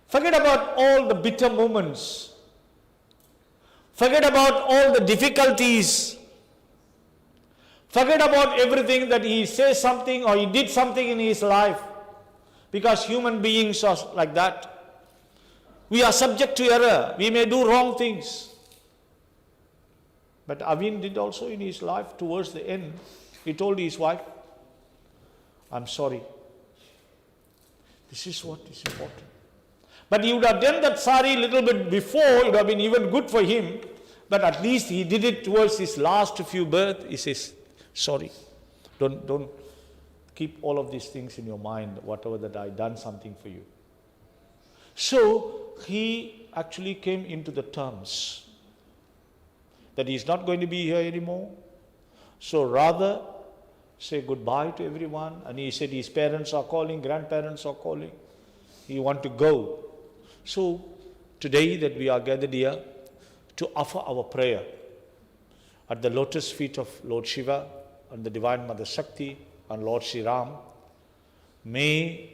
Forget about all the bitter moments. Forget about all the difficulties. Forget about everything that he says something or he did something in his life. Because human beings are like that. We are subject to error. We may do wrong things. But Avin did also in his life towards the end. He told his wife, I'm sorry. This is what is important. But he would have done that sorry a little bit before, it would have been even good for him. But at least he did it towards his last few births. He says, sorry. Don't keep all of these things in your mind, whatever that I done something for you. So he actually came into the terms that he's not going to be here anymore. So rather say goodbye to everyone. And he said his parents are calling, grandparents are calling. He want to go. So today that we are gathered here to offer our prayer at the lotus feet of Lord Shiva and the Divine Mother Shakti and Lord Sri Ram, may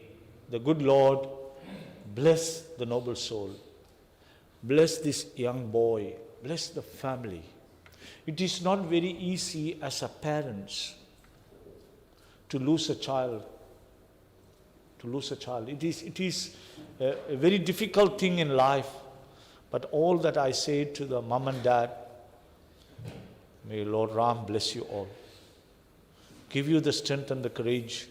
the good Lord bless the noble soul, bless this young boy, bless the family. It is not very easy as a parent to lose a child. It is a very difficult thing in life. But all that I say to the mom and dad, may Lord Ram bless you all. Give you the strength and the courage.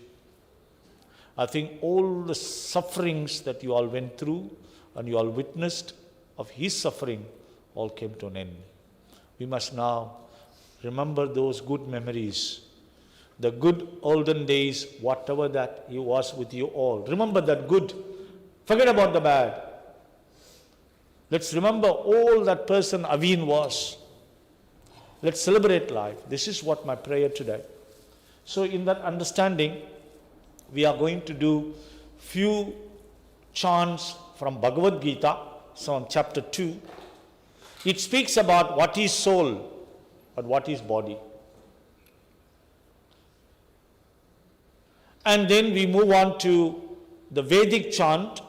I think all the sufferings that you all went through and you all witnessed of his suffering all came to an end. We must now remember those good memories, the good olden days, whatever that he was with you all. Remember that good. Forget about the bad. Let's remember all that person Avin was. Let's celebrate life. This is what my prayer today. So in that understanding, we are going to do few chants from Bhagavad Gita, from chapter 2. It speaks about what is soul and what is body. And then we move on to the Vedic chant,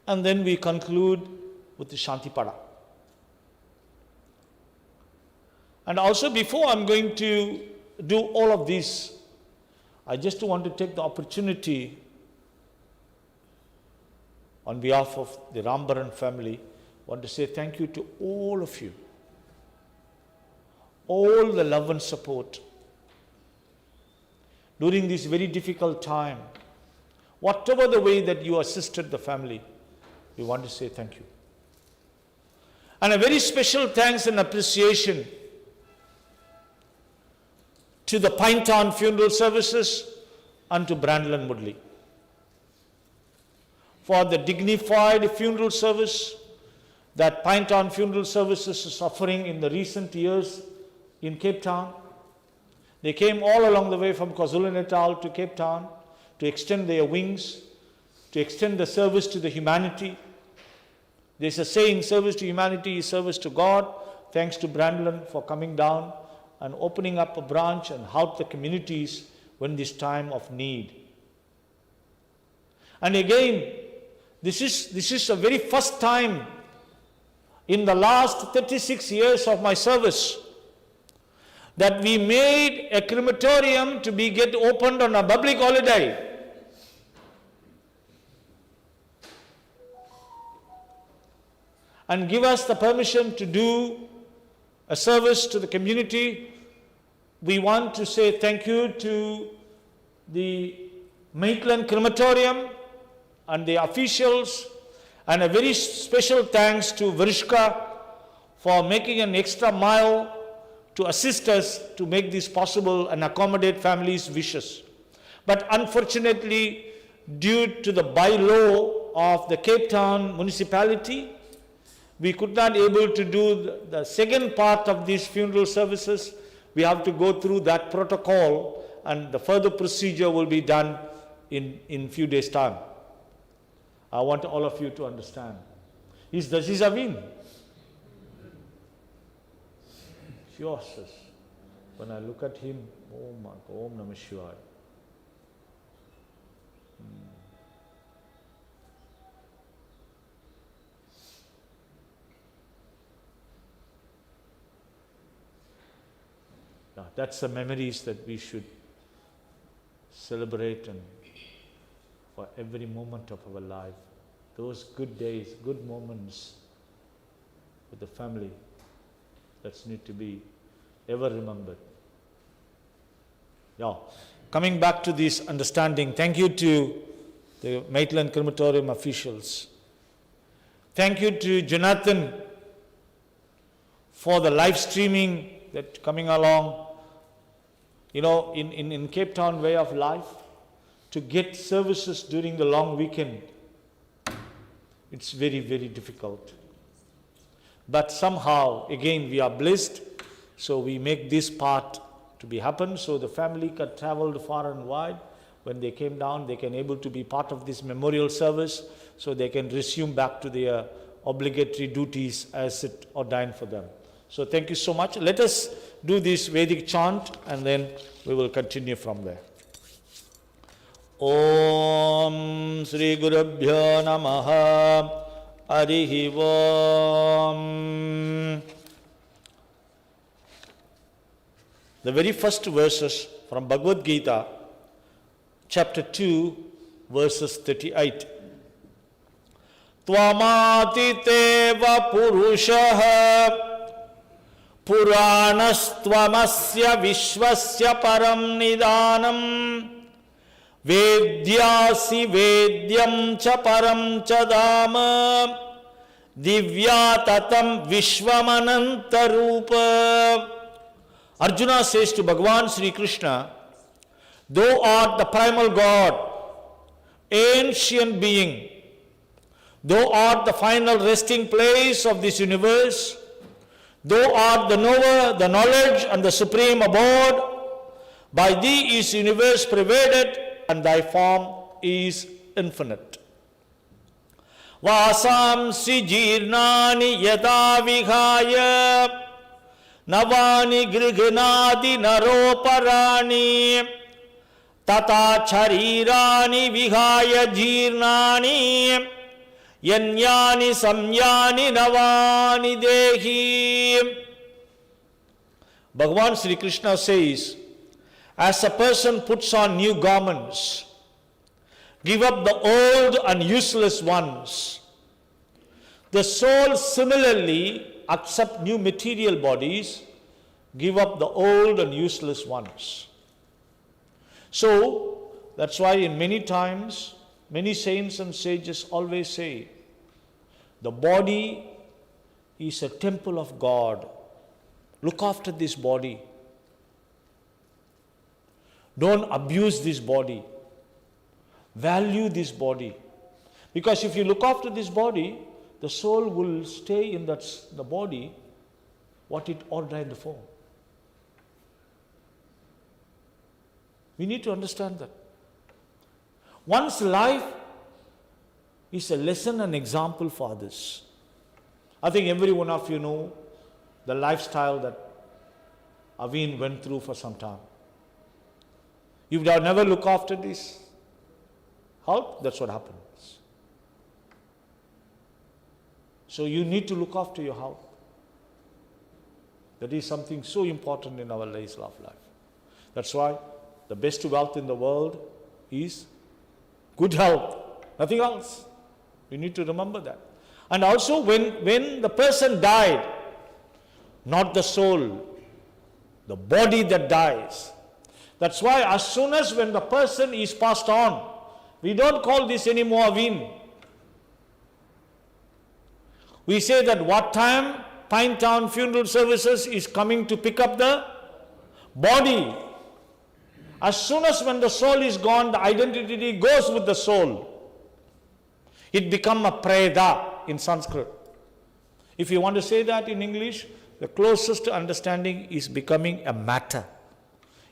and then we conclude with the Shantipada. And also before I'm going to do all of this, I just want to take the opportunity on behalf of the Rambaran family, want to say thank you to all of you. All the love and support during this very difficult time. Whatever the way that you assisted the family, we want to say thank you. And a very special thanks and appreciation to the Pinetown Funeral Services and to Brandlin Woodley for the dignified funeral service that Pinetown Funeral Services is offering in the recent years in Cape Town. They came all along the way from KwaZulu-Natal to Cape Town to extend their wings, to extend the service to the humanity. There's a saying, service to humanity is service to God. Thanks to Brandlin for coming down and opening up a branch and help the communities when this time of need. And again, this is the very first time in the last 36 years of my service that we made a crematorium to be get opened on a public holiday. And give us the permission to do a service to the community. We want to say thank you to the Maitland Crematorium and the officials, and a very special thanks to Varishka for making an extra mile to assist us to make this possible and accommodate families' wishes. But unfortunately, due to the bylaw of the Cape Town municipality, we could not able to do the second part of these funeral services. We have to go through that protocol, and the further procedure will be done in few days' time. I want all of you to understand. This is Avin. Sure, sis. When I look at him, oh my God, Om Namah Shivaya. Now, that's the memories that we should celebrate, and for every moment of our life. Those good days, good moments with the family. That need to be ever remembered. Yeah. Coming back to this understanding, thank you to the Maitland Crematorium officials. Thank you to Jonathan for the live streaming that coming along. In Cape Town way of life, to get services during the long weekend, it's very, very difficult. But somehow, again, we are blessed, so we make this part to be happen, so the family can travel far and wide. When they came down, they can able to be part of this memorial service, so they can resume back to their obligatory duties as it ordained for them. So thank you so much. Let us do this Vedic chant and then we will continue from there. Om Sri Gurubhyo Namaha Arihi Om. The very first verses from Bhagavad Gita, chapter 2, verses 38. Tvamatiteva Purushaha Puranastvamasya Vishwasya Param Nidanam Vedyasi Vedyam Cha Param Cha Dama Divya Tatam Vishwamananta Rupa. Arjuna says to Bhagavan Sri Krishna, Thou art the primal God, ancient being. Thou art the final resting place of this universe. Thou art the knower, the knowledge, and the supreme abode. By thee is universe pervaded, and thy form is infinite. Vasamsi jirnani yada vihaya navani grignadi naroparani tata charirani vihaya jirnani yanyani samyani navani dehi. Bhagavan Sri Krishna says, as a person puts on new garments, give up the old and useless ones, the soul similarly accept new material bodies, give up the old and useless ones. So, that's why in many times, many saints and sages always say, the body is a temple of God. Look after this body. Don't abuse this body. Value this body. Because if you look after this body, the soul will stay in the body what it ordained for. We need to understand that. One's life is a lesson and example for others. I think every one of you know the lifestyle that Avin went through for some time. If you have never looked after this help, that's what happens. So you need to look after your health. That is something so important in our life. That's why the best wealth in the world is good health. Nothing else. We need to remember that. And also when the person died, not the soul, the body that dies. That's why as soon as when the person is passed on, we don't call this anymore Avin. We say that what time Pine Town Funeral Services is coming to pick up the body. As soon as when the soul is gone, the identity goes with the soul. It becomes a preda in Sanskrit. If you want to say that in English, the closest understanding is becoming a matter.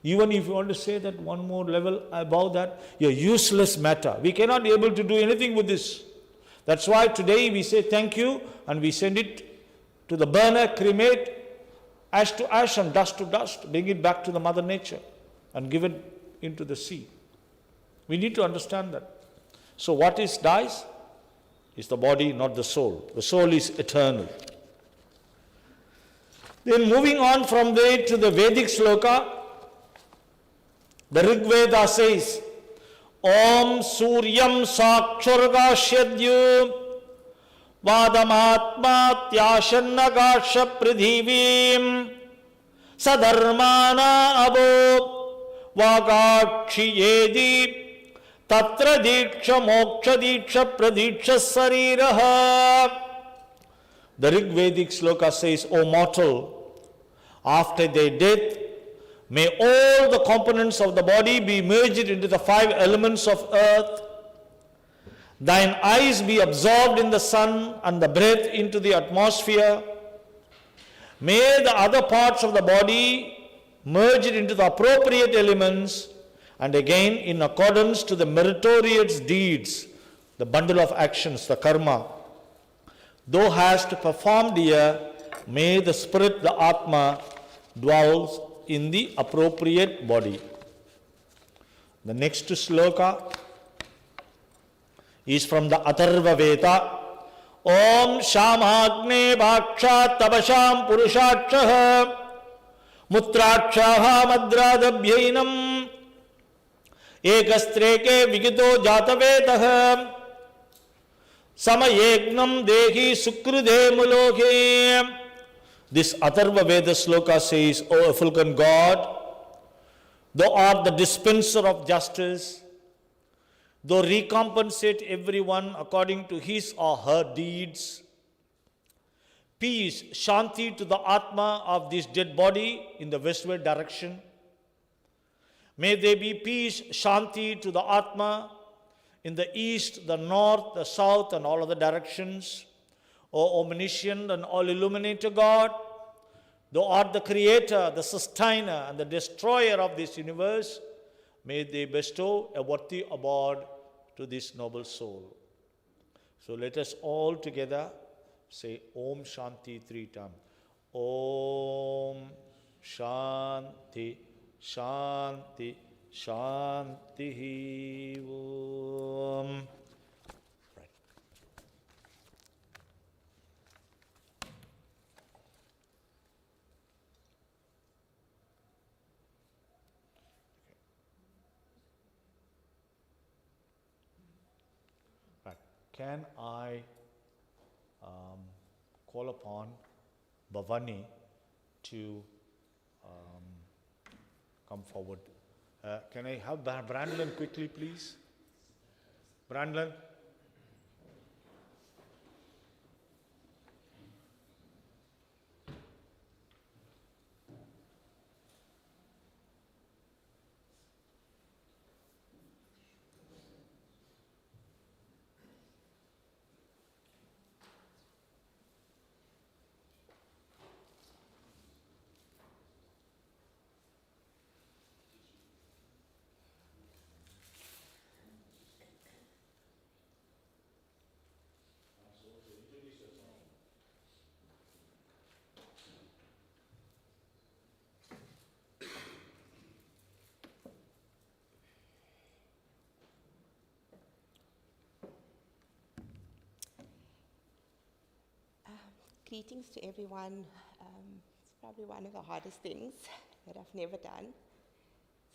Even if you want to say that one more level above that, you're useless matter. We cannot be able to do anything with this. That's why today we say thank you and we send it to the burner, cremate, ash to ash and dust to dust, bring it back to the mother nature and give it into the sea. We need to understand that. So what is dies is the body, not the soul. The soul is eternal. Then moving on from there to the Vedic sloka, the Rig Veda says, Om Suryam Sakshurgashadyu वादमात्मात्याशन्नकाश पृथिवीं सधर्माना अवो वागाक्षियेदि तत्र दीक्ष मोक्ष दीक्ष प्रदीक्ष शरीरः. The Rigvedic sloka says, O mortal, after their death, may all the components of the body be merged into the 5 elements of earth. Thine eyes be absorbed in the sun and the breath into the atmosphere. May the other parts of the body merge into the appropriate elements, and again in accordance to the meritorious deeds, the bundle of actions, the karma, thou hast performed here, may the spirit, the Atma, dwells in the appropriate body. The next sloka is from the Atharva Veda. Om Shamagne Bhakshat Tabasham Purushakshaha Mutrakshaha Madradabhyainam Ekastreke Vigito Jatavetah Samayegnam Dehi Sukrude Muloke. This Atharva Veda sloka says, O effulgent God, thou art the dispenser of justice. Thou recompensate everyone according to his or her deeds. Peace, Shanti to the Atma of this dead body in the westward direction. May there be peace, Shanti to the Atma in the east, the north, the south, and all other directions. O omniscient and all-illuminator God, thou art the creator, the sustainer, and the destroyer of this universe. May they bestow a worthy award to this noble soul. So let us all together say Om Shanti 3 times. Om Shanti, Shanti, Shanti. Om. Can I call upon Bhavani to come forward? Can I have Brandon quickly, please? Brandon? Greetings to everyone. It's probably one of the hardest things that I've never done,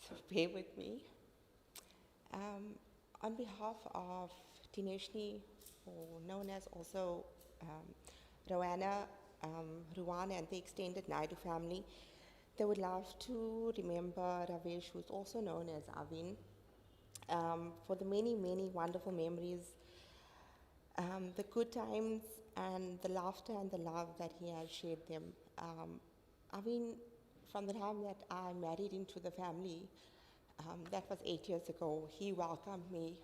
so bear with me. On behalf of Dineshni, or known as also Rowana, Ruwan, and the extended Naidu family, they would love to remember Ravesh, who's also known as Avin, for the many, many wonderful memories, the good times, and the laughter and the love that he has shared them. Avin, from the time that I married into the family, that was 8 years ago, he welcomed me,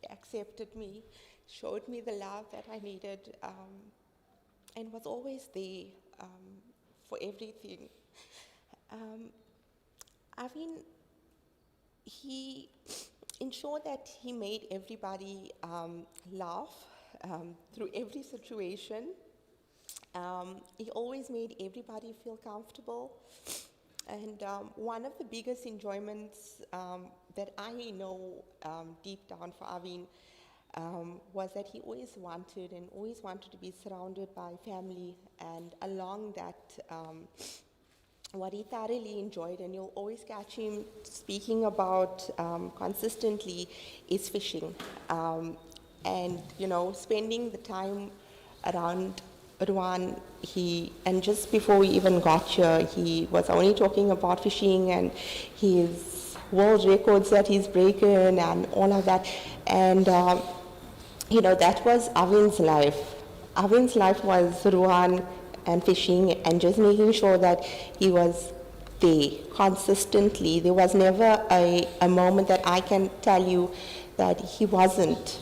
accepted me, showed me the love that I needed, and was always there for everything. Avin, he ensured that he made everybody laugh through every situation. He always made everybody feel comfortable. And one of the biggest enjoyments that I know deep down for Avin was that he always wanted to be surrounded by family. And along that, what he thoroughly enjoyed, and you'll always catch him speaking about consistently, is fishing. And, spending the time around Ruan, and just before we even got here, he was only talking about fishing and his world records that he's breaking and all of that. And, that was Avin's life. Avin's life was Ruan and fishing and just making sure that he was there consistently. There was never a moment that I can tell you that he wasn't.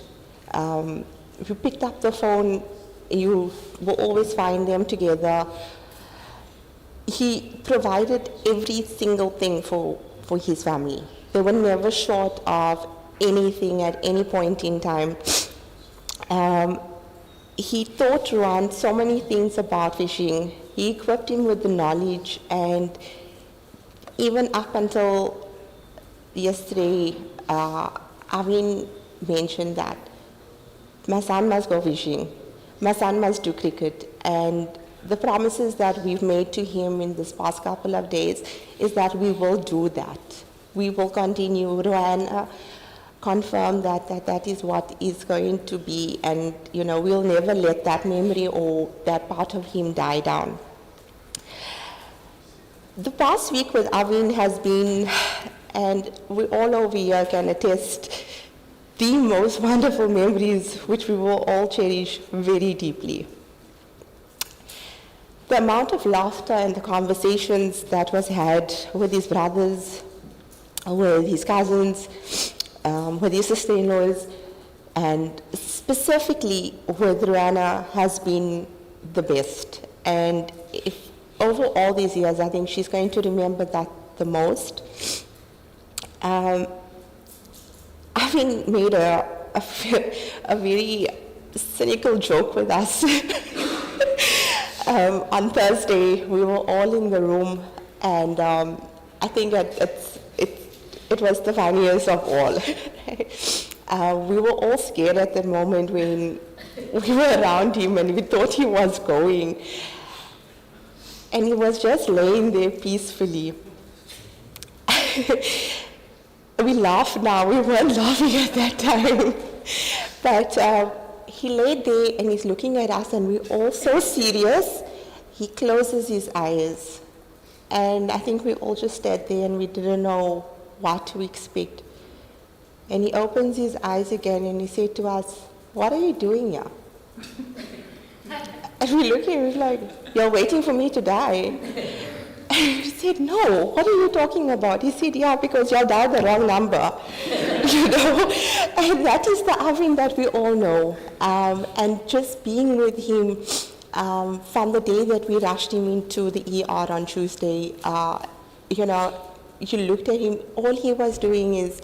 If you picked up the phone, you will always find them together. He provided every single thing for his family. They were never short of anything at any point in time. He taught Ruan so many things about fishing. He equipped him with the knowledge, and even up until yesterday, Avin mentioned that my son must go fishing, my son must do cricket, and the promises that we've made to him in this past couple of days is that we will do that. We will continue. Ruan confirmed that is what is going to be, and we'll never let that memory or that part of him die down. The past week with Avin has been, and we all over here can attest, the most wonderful memories which we will all cherish very deeply. The amount of laughter and the conversations that was had with his brothers, with his cousins, with his sister-in-laws, and specifically with Rihanna has been the best. And if over all these years, I think she's going to remember that the most. Avin made a very cynical joke with us. On Thursday, we were all in the room, and I think it was the funniest of all. We were all scared at the moment when we were around him and we thought he was going. And he was just laying there peacefully. We laugh now, we weren't laughing at that time. But he laid there and he's looking at us and we're all so serious. He closes his eyes. And I think we all just stared there and we didn't know what to expect. And he opens his eyes again and he said to us, "What are you doing here?" And we looked at him, he was like, "You're waiting for me to die." And we said, "No, what are you talking about?" He said, "Yeah, because you dialed the wrong number." And that is the Avin that we all know. And just being with him from the day that we rushed him into the ER on Tuesday, you looked at him, all he was doing is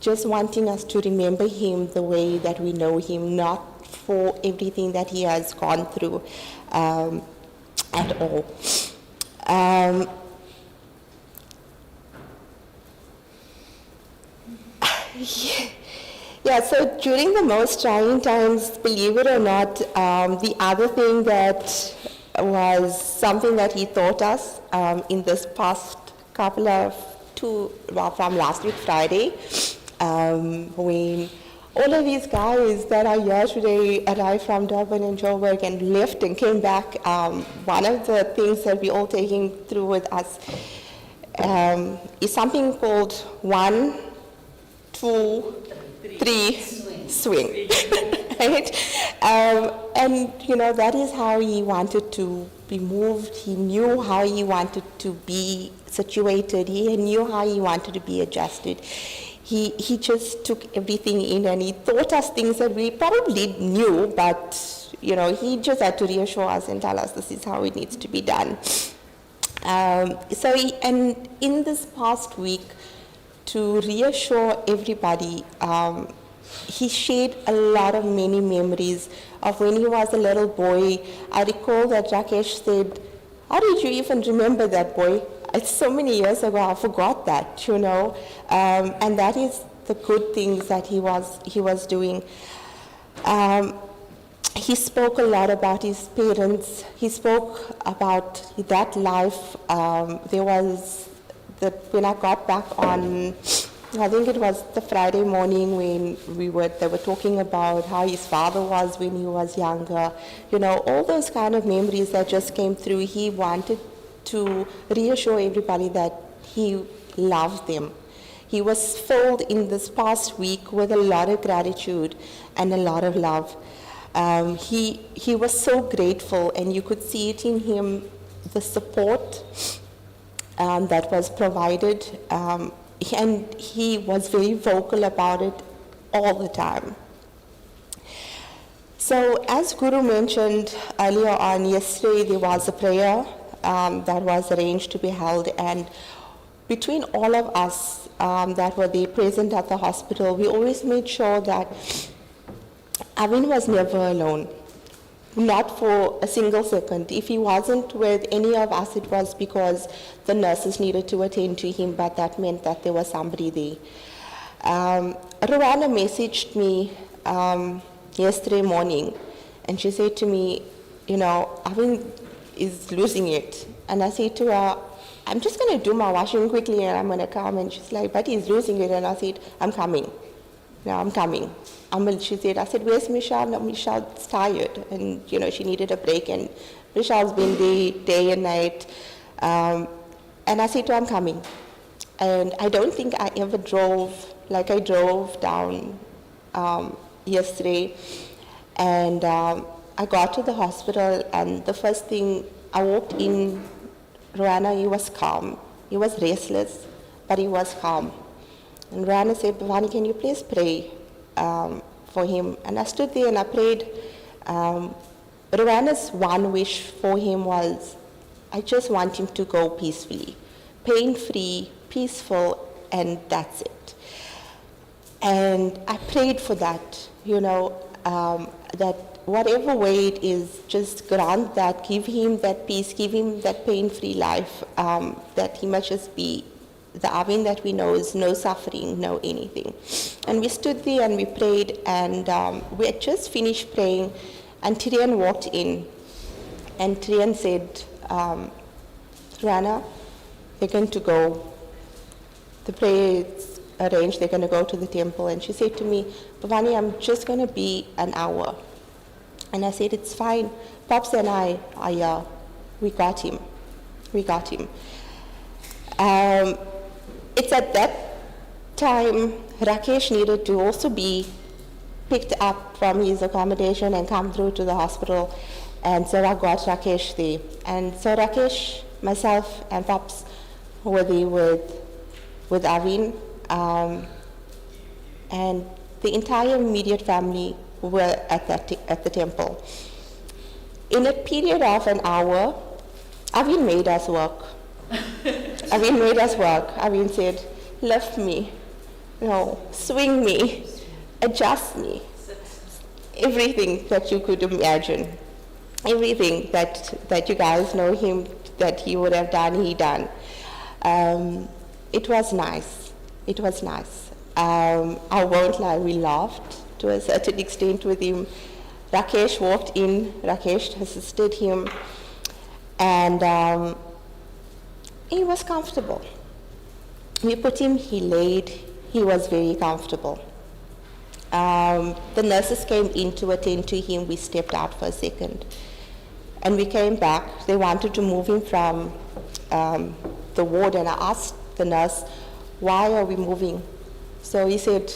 just wanting us to remember him the way that we know him, not for everything that he has gone through at all. Yeah, so during the most trying times, believe it or not, the other thing that was something that he taught us in this past couple of from last week Friday, when all of these guys that are here today arrived from Durban and Joburg and left and came back, one of the things that we're all taking through with us is something called 1, 2, 3, swing. Right? And that is how he wanted to be moved. He knew how he wanted to be situated. He knew how he wanted to be adjusted. He just took everything in and he taught us things that we probably knew, but he just had to reassure us and tell us this is how it needs to be done. And in this past week, to reassure everybody, he shared a lot of many memories of when he was a little boy. I recall that Rakesh said, "How did you even remember that, boy? It's so many years ago, I forgot that, And that is the good things that he was doing. He spoke a lot about his parents. He spoke about that life. There was when I got back on I think it was the Friday morning when they were talking about how his father was when he was younger. You know, all those kind of memories that just came through. He wanted to reassure everybody that he loved them. He was filled in this past week with a lot of gratitude and a lot of love. He was so grateful, and you could see it in him, the support that was provided. And he was very vocal about it all the time. So as Guru mentioned earlier on, yesterday there was a prayer that was arranged to be held, and between all of us that were there present at the hospital, we always made sure that Avin was never alone. Not for a single second. If he wasn't with any of us, it was because the nurses needed to attend to him, but that meant that there was somebody there. Rowana messaged me yesterday morning, and she said to me, you know, Avin is losing it. And I said to her, I'm just going to do my washing quickly and I'm going to come. And she's like, but he's losing it. And I said, I'm coming. No, I'm coming. She said, I said, where's Michelle? No, Michelle's tired. And, you know, she needed a break. And Michelle's been there day and night. And I said to her, I'm coming. And I don't think I ever drove like I drove down yesterday. And I got to the hospital, and the first thing I walked in, Rowana, he was calm. He was restless, but he was calm. And Rowana said, Bhavani, can you please pray for him? And I stood there and I prayed. Rovana's one wish for him was, I just want him to go peacefully, pain-free, peaceful, and that's it. And I prayed for that, you know, that whatever way it is, just grant that, give him that peace, give him that pain-free life, that he must just be the Avin that we know is no suffering, no anything. And we stood there and we prayed, and we had just finished praying, and Tyrion walked in, and Tyrion said, Rana, they're going to go. The prayer is arranged, they're going to go to the temple. And she said to me, Bhavani, I'm just going to be an hour. And I said, it's fine. Pops and I are here. We got him. We got him. It's at that time Rakesh needed to also be picked up from his accommodation and come through to the hospital. And so I got Rakesh there. And so Rakesh, myself, and Pops were there with Avin. And the entire immediate family were at the temple. In a period of an hour, Avin made us work. Avin made us work. Avin said, lift me, swing me, adjust me. Everything that you could imagine. Everything that you guys know him, that he would have done, he done. It was nice. It was nice. I won't lie, we laughed to a certain extent with him. Rakesh walked in, Rakesh assisted him, and he was comfortable. We put him, he laid, he was very comfortable. The nurses came in to attend to him. We stepped out for a second. And we came back. They wanted to move him from the ward, and I asked the nurse, why are we moving? So he said,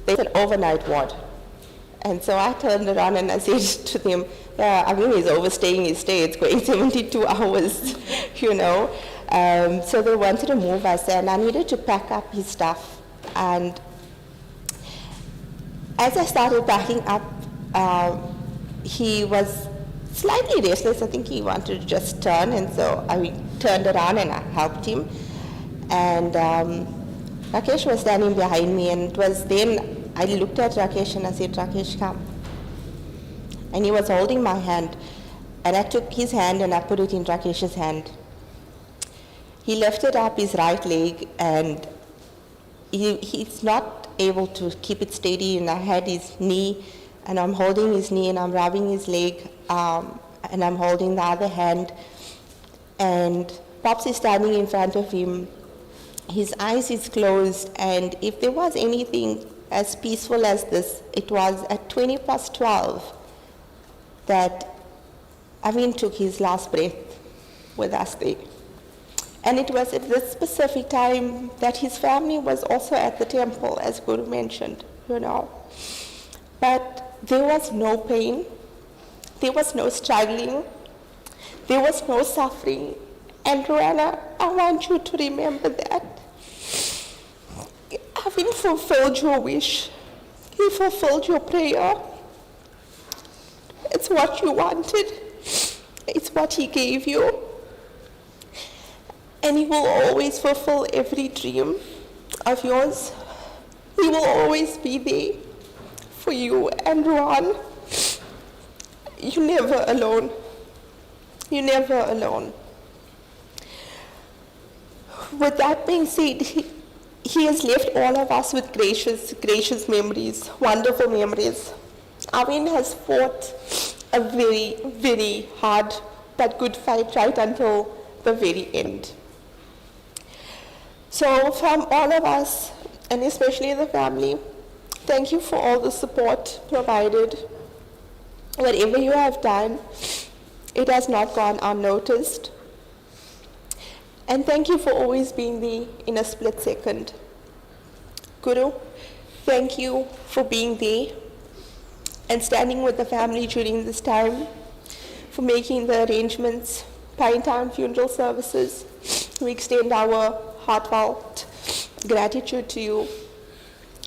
they said overnight ward. And so I turned around and I said to them, yeah, I mean, he's overstaying his stay. It's going 72 hours, So they wanted to move us, and I needed to pack up his stuff. And as I started packing up, he was slightly restless. I think he wanted to just turn, and so I turned around and I helped him. And Rakesh was standing behind me, and it was then I looked at Rakesh and I said, Rakesh, come. And he was holding my hand, and I took his hand and I put it in Rakesh's hand. He lifted up his right leg, and he's not able to keep it steady, and I had his knee, and I'm holding his knee and I'm rubbing his leg, and I'm holding the other hand, and Pops is standing in front of him, his eyes is closed, and if there was anything as peaceful as this, it was at 12:20 that Avin took his last breath with us there. And it was at this specific time that his family was also at the temple, as Guru mentioned, But there was no pain, there was no struggling, there was no suffering. And Roanna, I want you to remember that. Avin fulfilled your wish. He fulfilled your prayer. It's what you wanted. It's what he gave you. And he will always fulfill every dream of yours. He will always be there for you and Ron. You're never alone. You're never alone. With that being said, he has left all of us with gracious memories, wonderful memories. Avin has fought a very, very hard but good fight right until the very end. So from all of us, and especially the family, thank you for all the support provided. Whatever you have done, it has not gone unnoticed. And thank you for always being there in a split second. Guru, thank you for being there and standing with the family during this time, for making the arrangements, Pine Town funeral services. We extend our heartfelt gratitude to you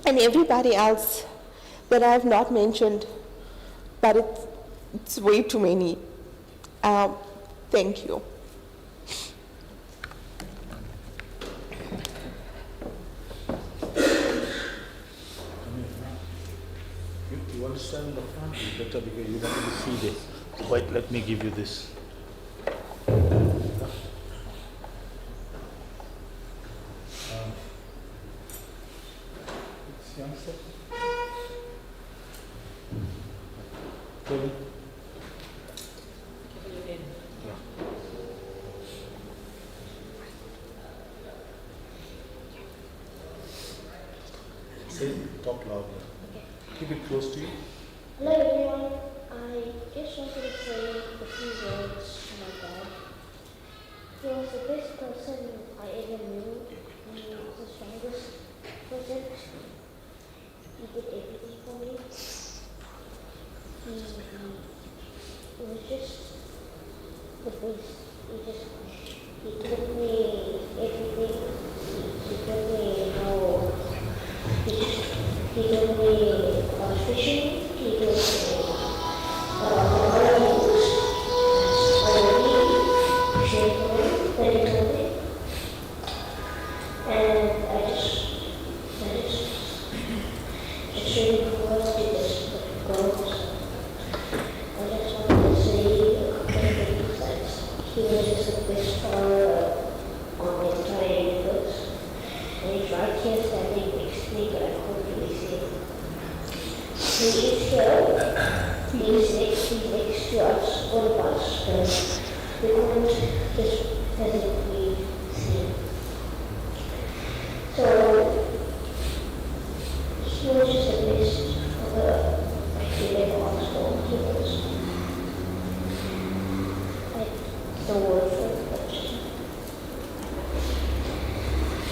and everybody else that I have not mentioned, but it's way too many. Thank you. You understand the front better because you don't really see this. Wait, let me give you this. It's youngster. Kevin. Say, talk loudly. Keep it close to you. Hello everyone, I just wanted to say a few words to my dad. He was the best person I ever knew. He was the strongest person. He did everything for me. He was just the best. He taught me everything. He taught me how. He taught me about fishing. He taught me about that he told me. And I just really wanted to this goals. I just wanted to say a couple of things that he was just the best father on the entire universe. And he's right here standing next to me, but I couldn't really see him. He is here. He's next to us, all of us, but we couldn't just physically see him. So he was just the best of the human gospel. He was like the word for the person.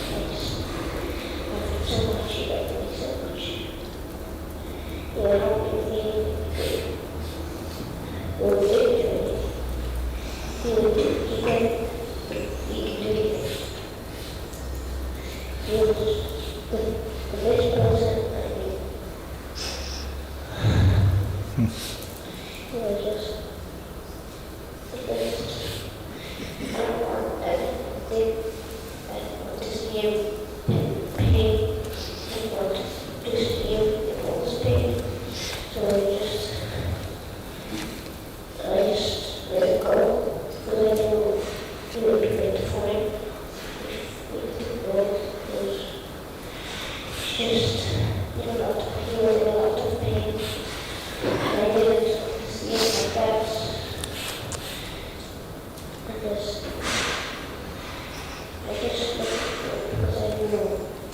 I just wanted so much, he loved me so much. He would help me think. He would do it. He can do anything. He was just the best person I knew. He was just the best. I don't want everything. I want to see him in pain. I want to see him in all pain. So I just let it go. Because I knew he would be better for him. It was just in a lot of pain. And I didn't see him like that. I just looked at him because I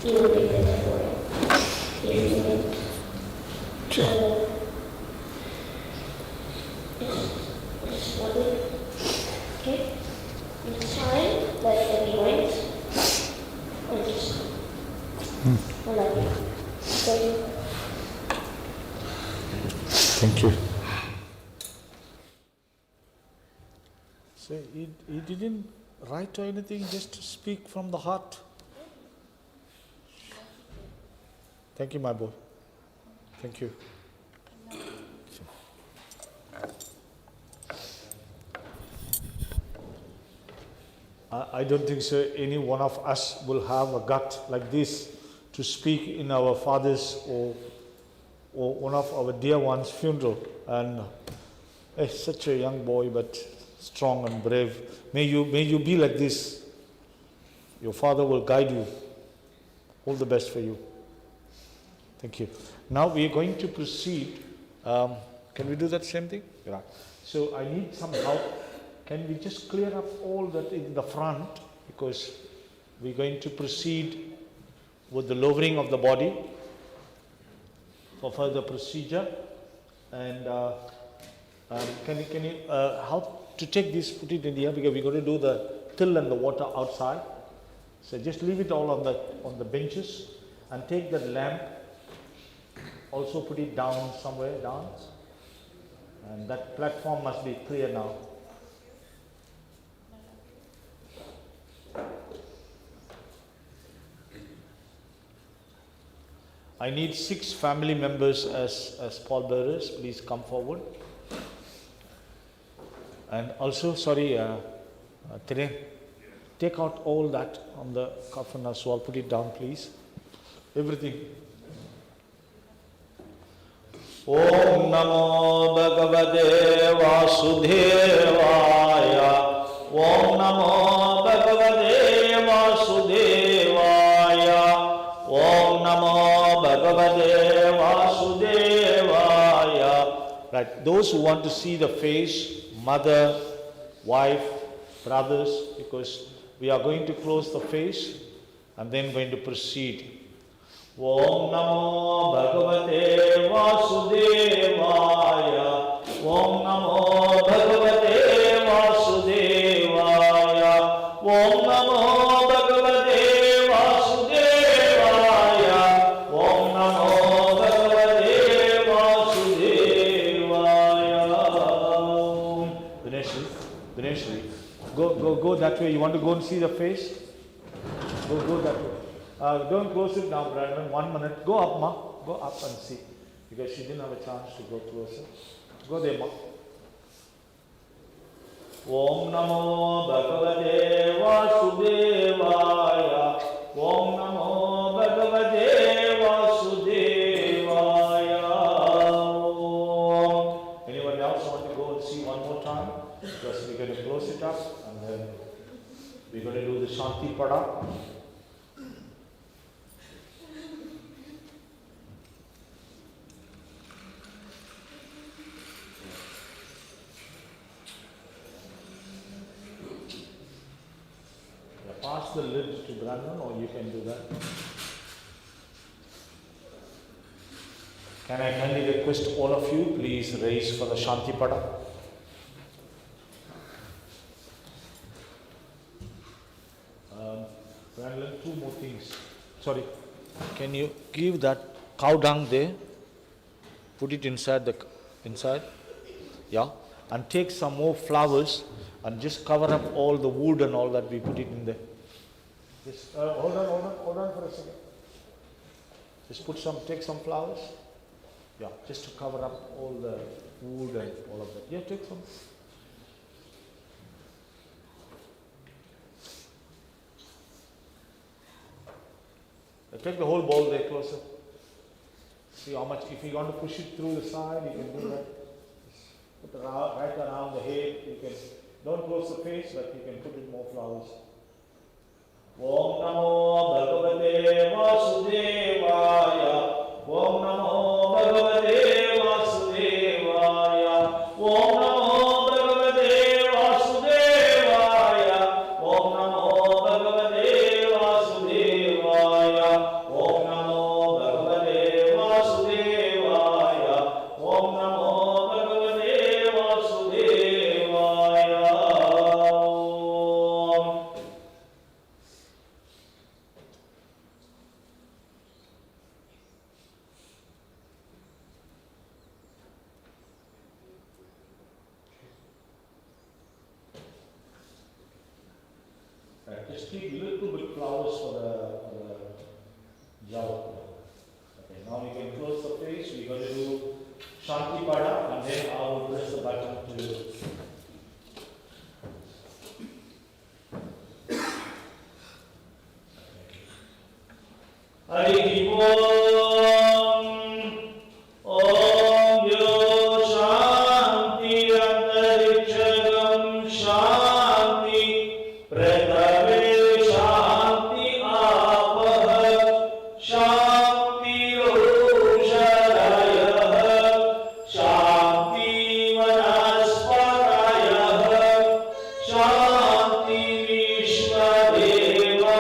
He will make this for you. He will do it. So, just 1 week. Okay? And it's fine, let it be right. And just, I love you. Thank you. Thank you. So he didn't write or anything, just speak from the heart. Thank you, my boy. Thank you. I don't think so any one of us will have a gut like this to speak in our father's or one of our dear ones' funeral. And such a young boy, but strong and brave. May you be like this. Your father will guide you. All the best for you. Thank you. Now we are going to proceed. Can we do that same thing? Yeah. So I need some help. Can we just clear up all that in the front, because we're going to proceed with the lowering of the body for further procedure. And can you help to take this, put it in here, because we're going to do the till and the water outside. So just leave it all on the benches, and take the lamp. Also put it down somewhere down, and that platform must be clear now. I need 6 family members as pallbearers. Please come forward. And also, sorry, Tere, take out all that on the coffin as well. Put it down, please. Everything. Om Namo Bhagavate Vasudevaya. Om Namo Bhagavate Vasudevaya. Om Namo Bhagavate Vasudevaya. Right, those who want to see the face, mother, wife, brothers, because we are going to close the face and then going to proceed. Om Namo Bhagavate Vasudevaya. Om Namo Bhagavate Vasudevaya. Om Namo Bhagavate Vasudevaya. Om Namo Bhagavate Vasudevaya. Dineshri, go that way. You want to go and see the face? Go that way. Don't close it now, Brandon. 1 minute. Go up, Ma. Go up and see. Because she didn't have a chance to go closer. Go there, Ma. Om Namo Bhagavate Vasudevaya. Om Namo Bhagavate Vasudevaya. Anyone else want to go and see one more time? Because we're going to close it up and then we're going to do the Shanti Pada. Pass the lid to Brandon, or you can do that. Can I kindly request all of you, please raise for the Shanti Pada. Brandon, 2 more things. Sorry, can you give that cow dung there? Put it inside yeah, and take some more flowers and just cover up all the wood and all that. We put it in there. Just hold on for a second. Just take some flowers. Yeah, just to cover up all the wood and all of that. Yeah, take some. Take the whole bowl there closer. See how much, if you want to push it through the side, you can do that. Just put it right around the head. You can, don't close the face, but you can put in more flowers. Om Namo Bhagavate Vasudevaya. Om Namo Bhagavate Vasudevaya. Om Namo Bhagavate Vasudevaya. Om Namo Bhagavate Vasudevaya. Right. Just keep little bit flowers for the job. Okay, now we can close the face. We're going to do Shanti Pada and then I will press the button to Hari Om. Om Yo Shanti Antarikshagam Shanti Pratame Shanti Apah Shanti Rosharayah Shanti Vanaspatayah Shanti Vishwadeva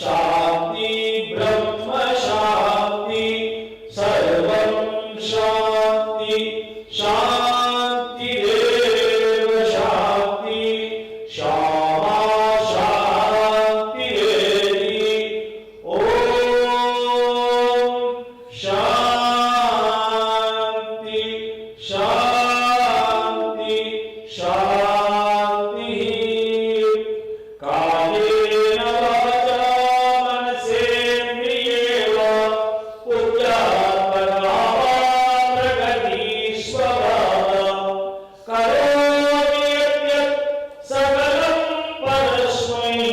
Shanti Brahma Shanti Sarvam Shanti Shanti Deva Shanti Shama Shanti Devi Om Shanti Shanti Shanti Kayena vacha manasendriyeva putyatmana prakati swabhava karoti yat sakalam parasmai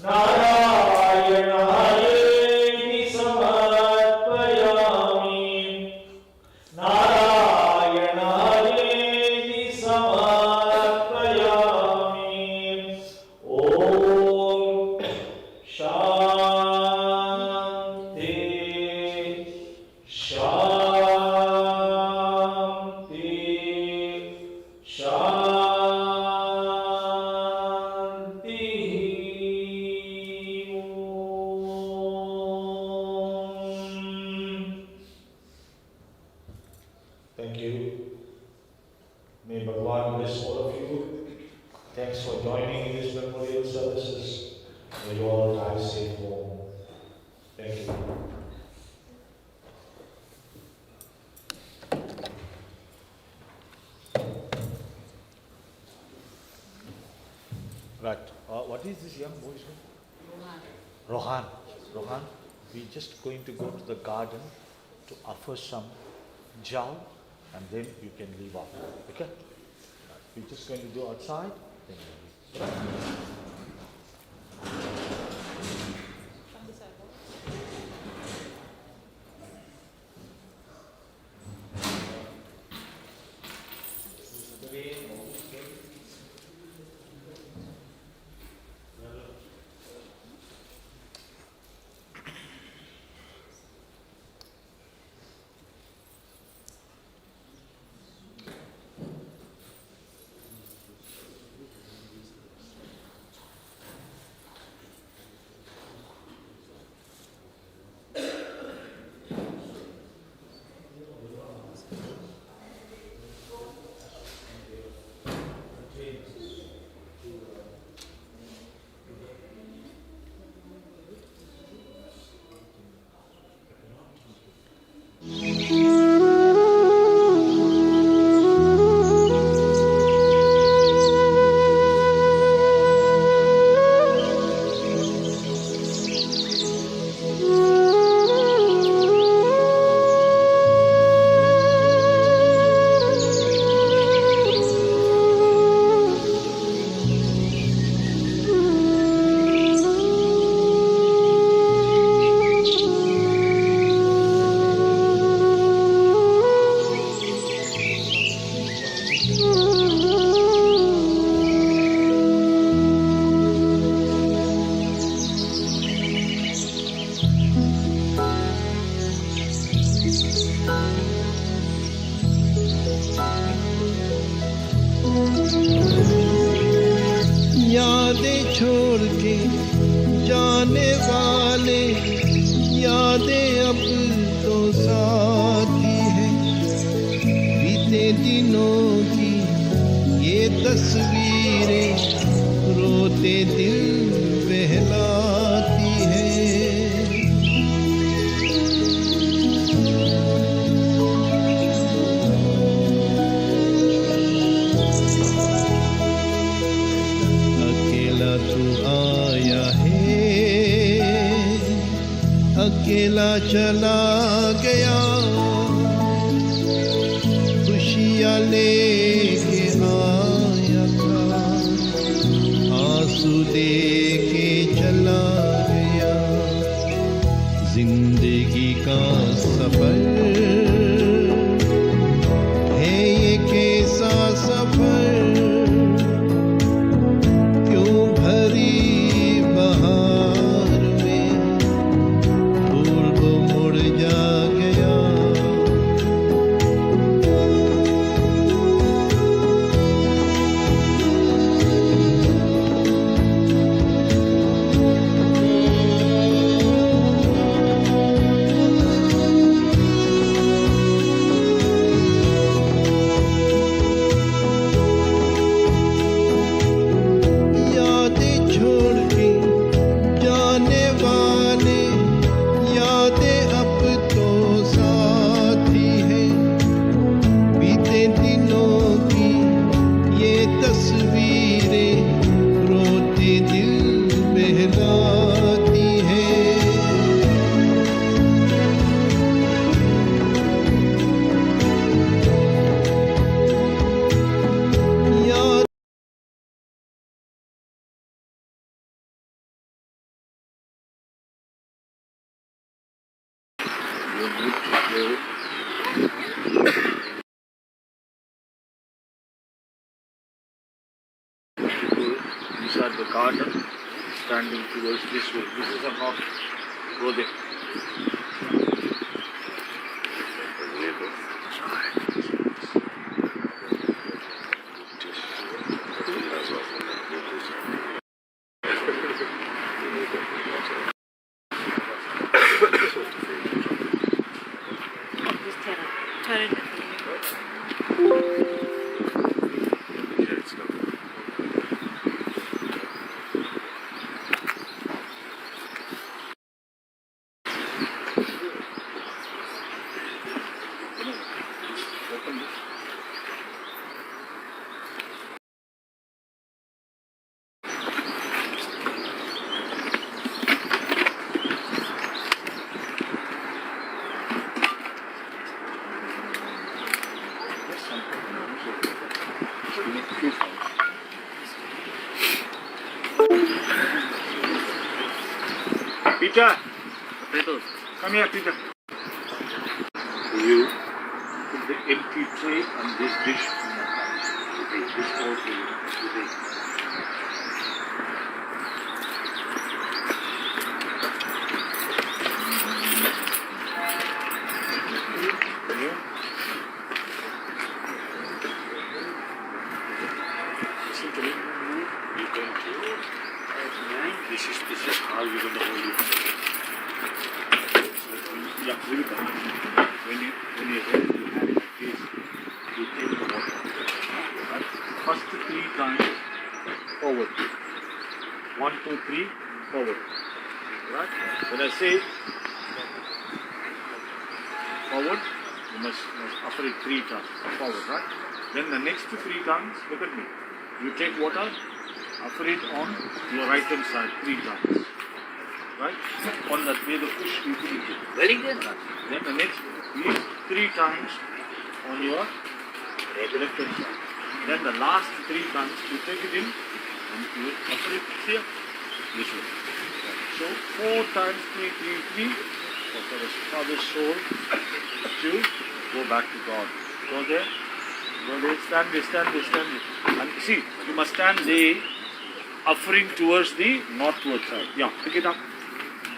narayanaayeti samarpayami Narayanaayeti samarpayami Om Shanti Shanti Shanti Om. Thank you. May Bhagwan bless all of you. Thanks for joining in these memorial services. May you all drive safe home. Thank you. Right. What is this young boy's name? Rohan. Rohan. We're just going to go to the garden to offer some jal and then you can leave after. Okay? We're just going to do outside. Then we'll leave. यादें छोड़ के जाने वाले यादें अब तो साथी है बीते दिनों की ये तस्वीरें रोते दिल बहलाती है अकेला तू आया है, अकेला चला गया, खुशियाँ लेके आया था, आंसू लेके चला गया। जिंदगी का सफर है ये कैसा सफर, क्यों भरी बहार में फूल वो मुड़ जा गया। यादें छोड़ के जाने वाले, यादें अब तो साथी है, बीते दिनों की ये तस्वीरें रोते दिल बहलाती है। याद These are the garden standing towards this way. This is a north. Go there. Peter, come here, Peter. You put the empty tray and this dish in your hand. Okay, this also you take. Listen to me. You're going to. This is how you're going to hold it. Yeah, leave it down. When you hold your hand like this, you take the water. Right? First 3 times forward. 1, 2, 3, forward. Right? When I say forward, you must offer it 3 times forward, right? Then the next 3 times, look at me. You take water, offer it on your right hand side 3 times. Right? On that way the fish you put it in. Very good. Then the next, use 3 times on your left hand side. Then the last 3 times you take it in and you offer it here, this way. So 4 times 3, 3, 3 for the Father's soul to go back to God. Go there, stand there, stand there, stand there. And see, you must stand there, offering towards the northward side. Yeah, pick it up.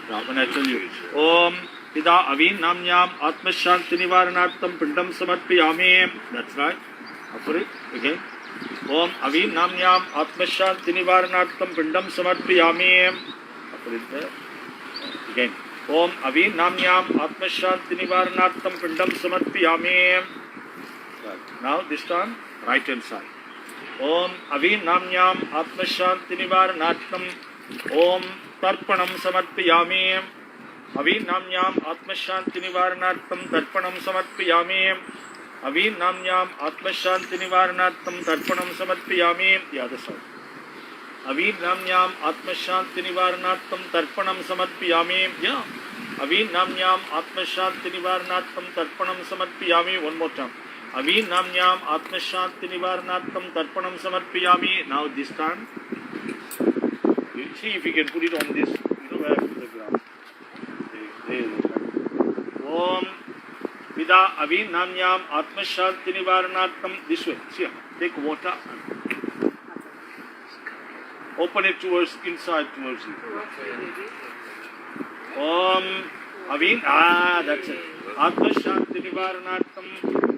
Yeah, when I tell you. Om Pida Avin Namnyam Atma Shanti Nivaranartam Pindam Samarpayami. That's right. Offer it again. Om Avin Namnyam Atma Shanti Nivaranartam Pindam Samarpayami. Offer it there. Again. Om Avin Namnyam Atma Shanti Nivaranartam Pindam Samarpayami. Right. Now this time, right hand side. Om Avin Namnyam Atma Shanti Nivaranartam Om Tarpanam Samarpayami. Avin Namnyam Atma Shanti Nivaranartam Tarpanam Samarpayami. Avin Namnyam Atma Shanti Nivaranartam Tarpanam Samarpayami. The other side. Avin namnyam atmashanti nivaranaर्थम तर्पणम समर्पयामि. Yeah. Avin namnyam atmashanti nivaranaर्थम तर्पणम समर्पयामि. One more time. Avin namnyam atmashanti nivaranaर्थम तर्पणम समर्पयामि. Now this time, you see if you can put it on this, where the ground. Om Vida Avin namnyam atmashanti nivaranaर्थम. This way. See, take water. Open it towards inside towards you. Om Avin. That's it. Atma Shanti Nivaranartham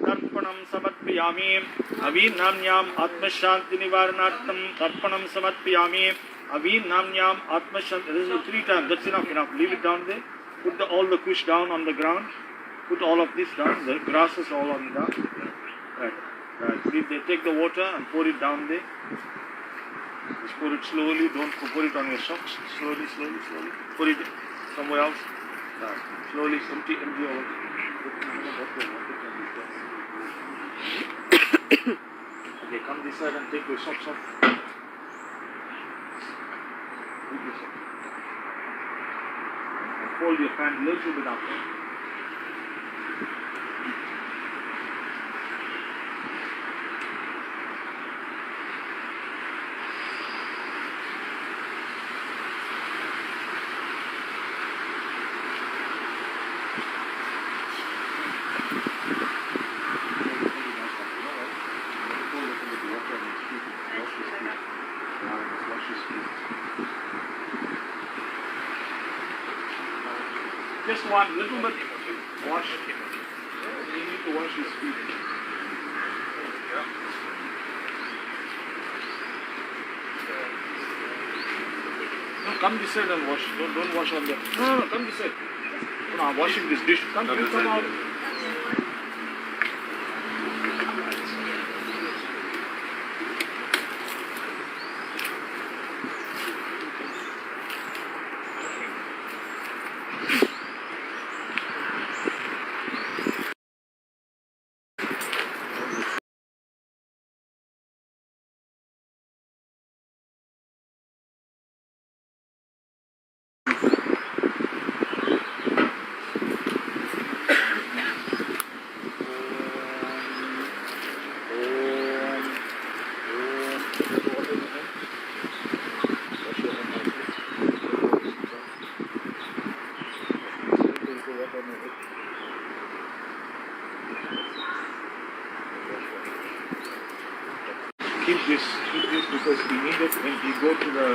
Tarpanam Samarpayami. Avin Namnyam Atma Shanti Nivaranartham Tarpanam Samarpayami. Avin Namnyam Atma Shanti. This is 3 times. That's enough. Leave it down there. Put all the kush down on the ground. Put all of this down. The grasses all on the ground. Right. Put it there. Take the water and pour it down there. Just pour it slowly, don't pour it on your socks. Slowly. Pour it somewhere else. Slowly, empty all of it. Okay, come this side and take your socks off. And fold your hand a little bit up. Just one little bit wash. You need to wash his feet. No, come this side and wash. Don't wash on the. No, come this side. No, I'm washing this dish. Come out. Keep this because we need it when we go to the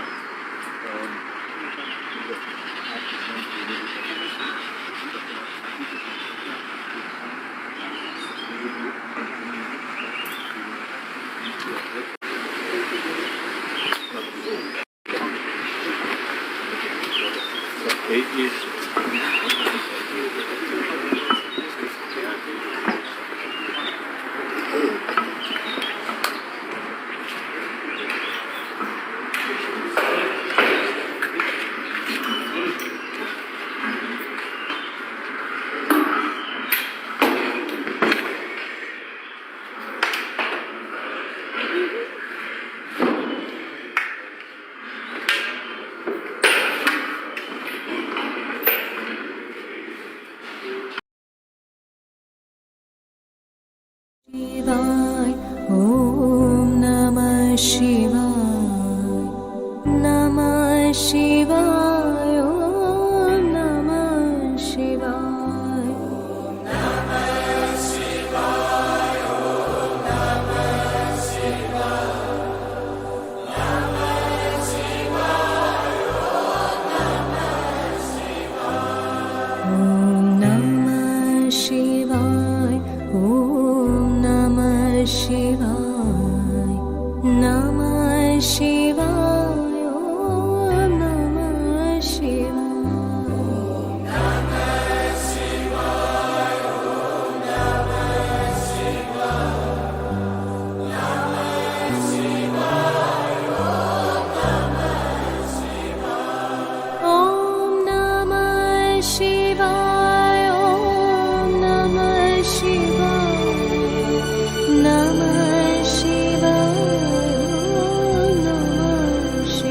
Om Namah Shivaya. Namah Shivaya. Om Namah Shivaya. Namah Shivaya. Om Namah Shivaya. Namah Shivaya. Om Namah Shivaya. Om Namah Shivaya. Namah Shivaya. Om Namah Shivaya. Namah Shivaya. Om Namah Shivaya. Namah Shivaya. Om Namah Shivaya. Om Namah Shivaya. Namah Shivaya. Namah Shivaya.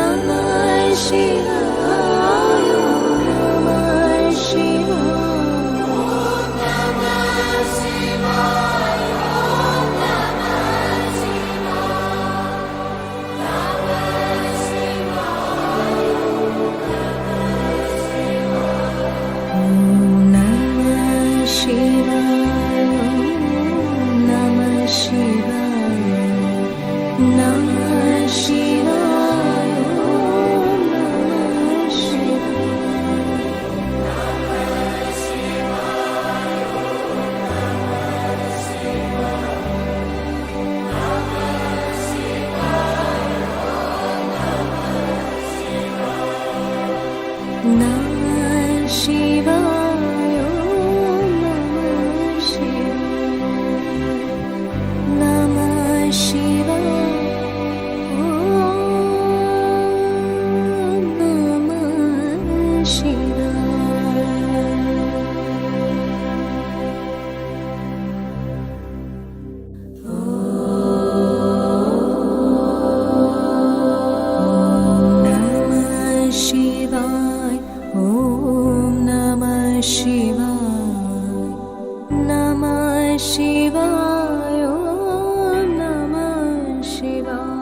Namah Shivaya, Namah Shivaya, Namah Shivaya, Namah Shivaya.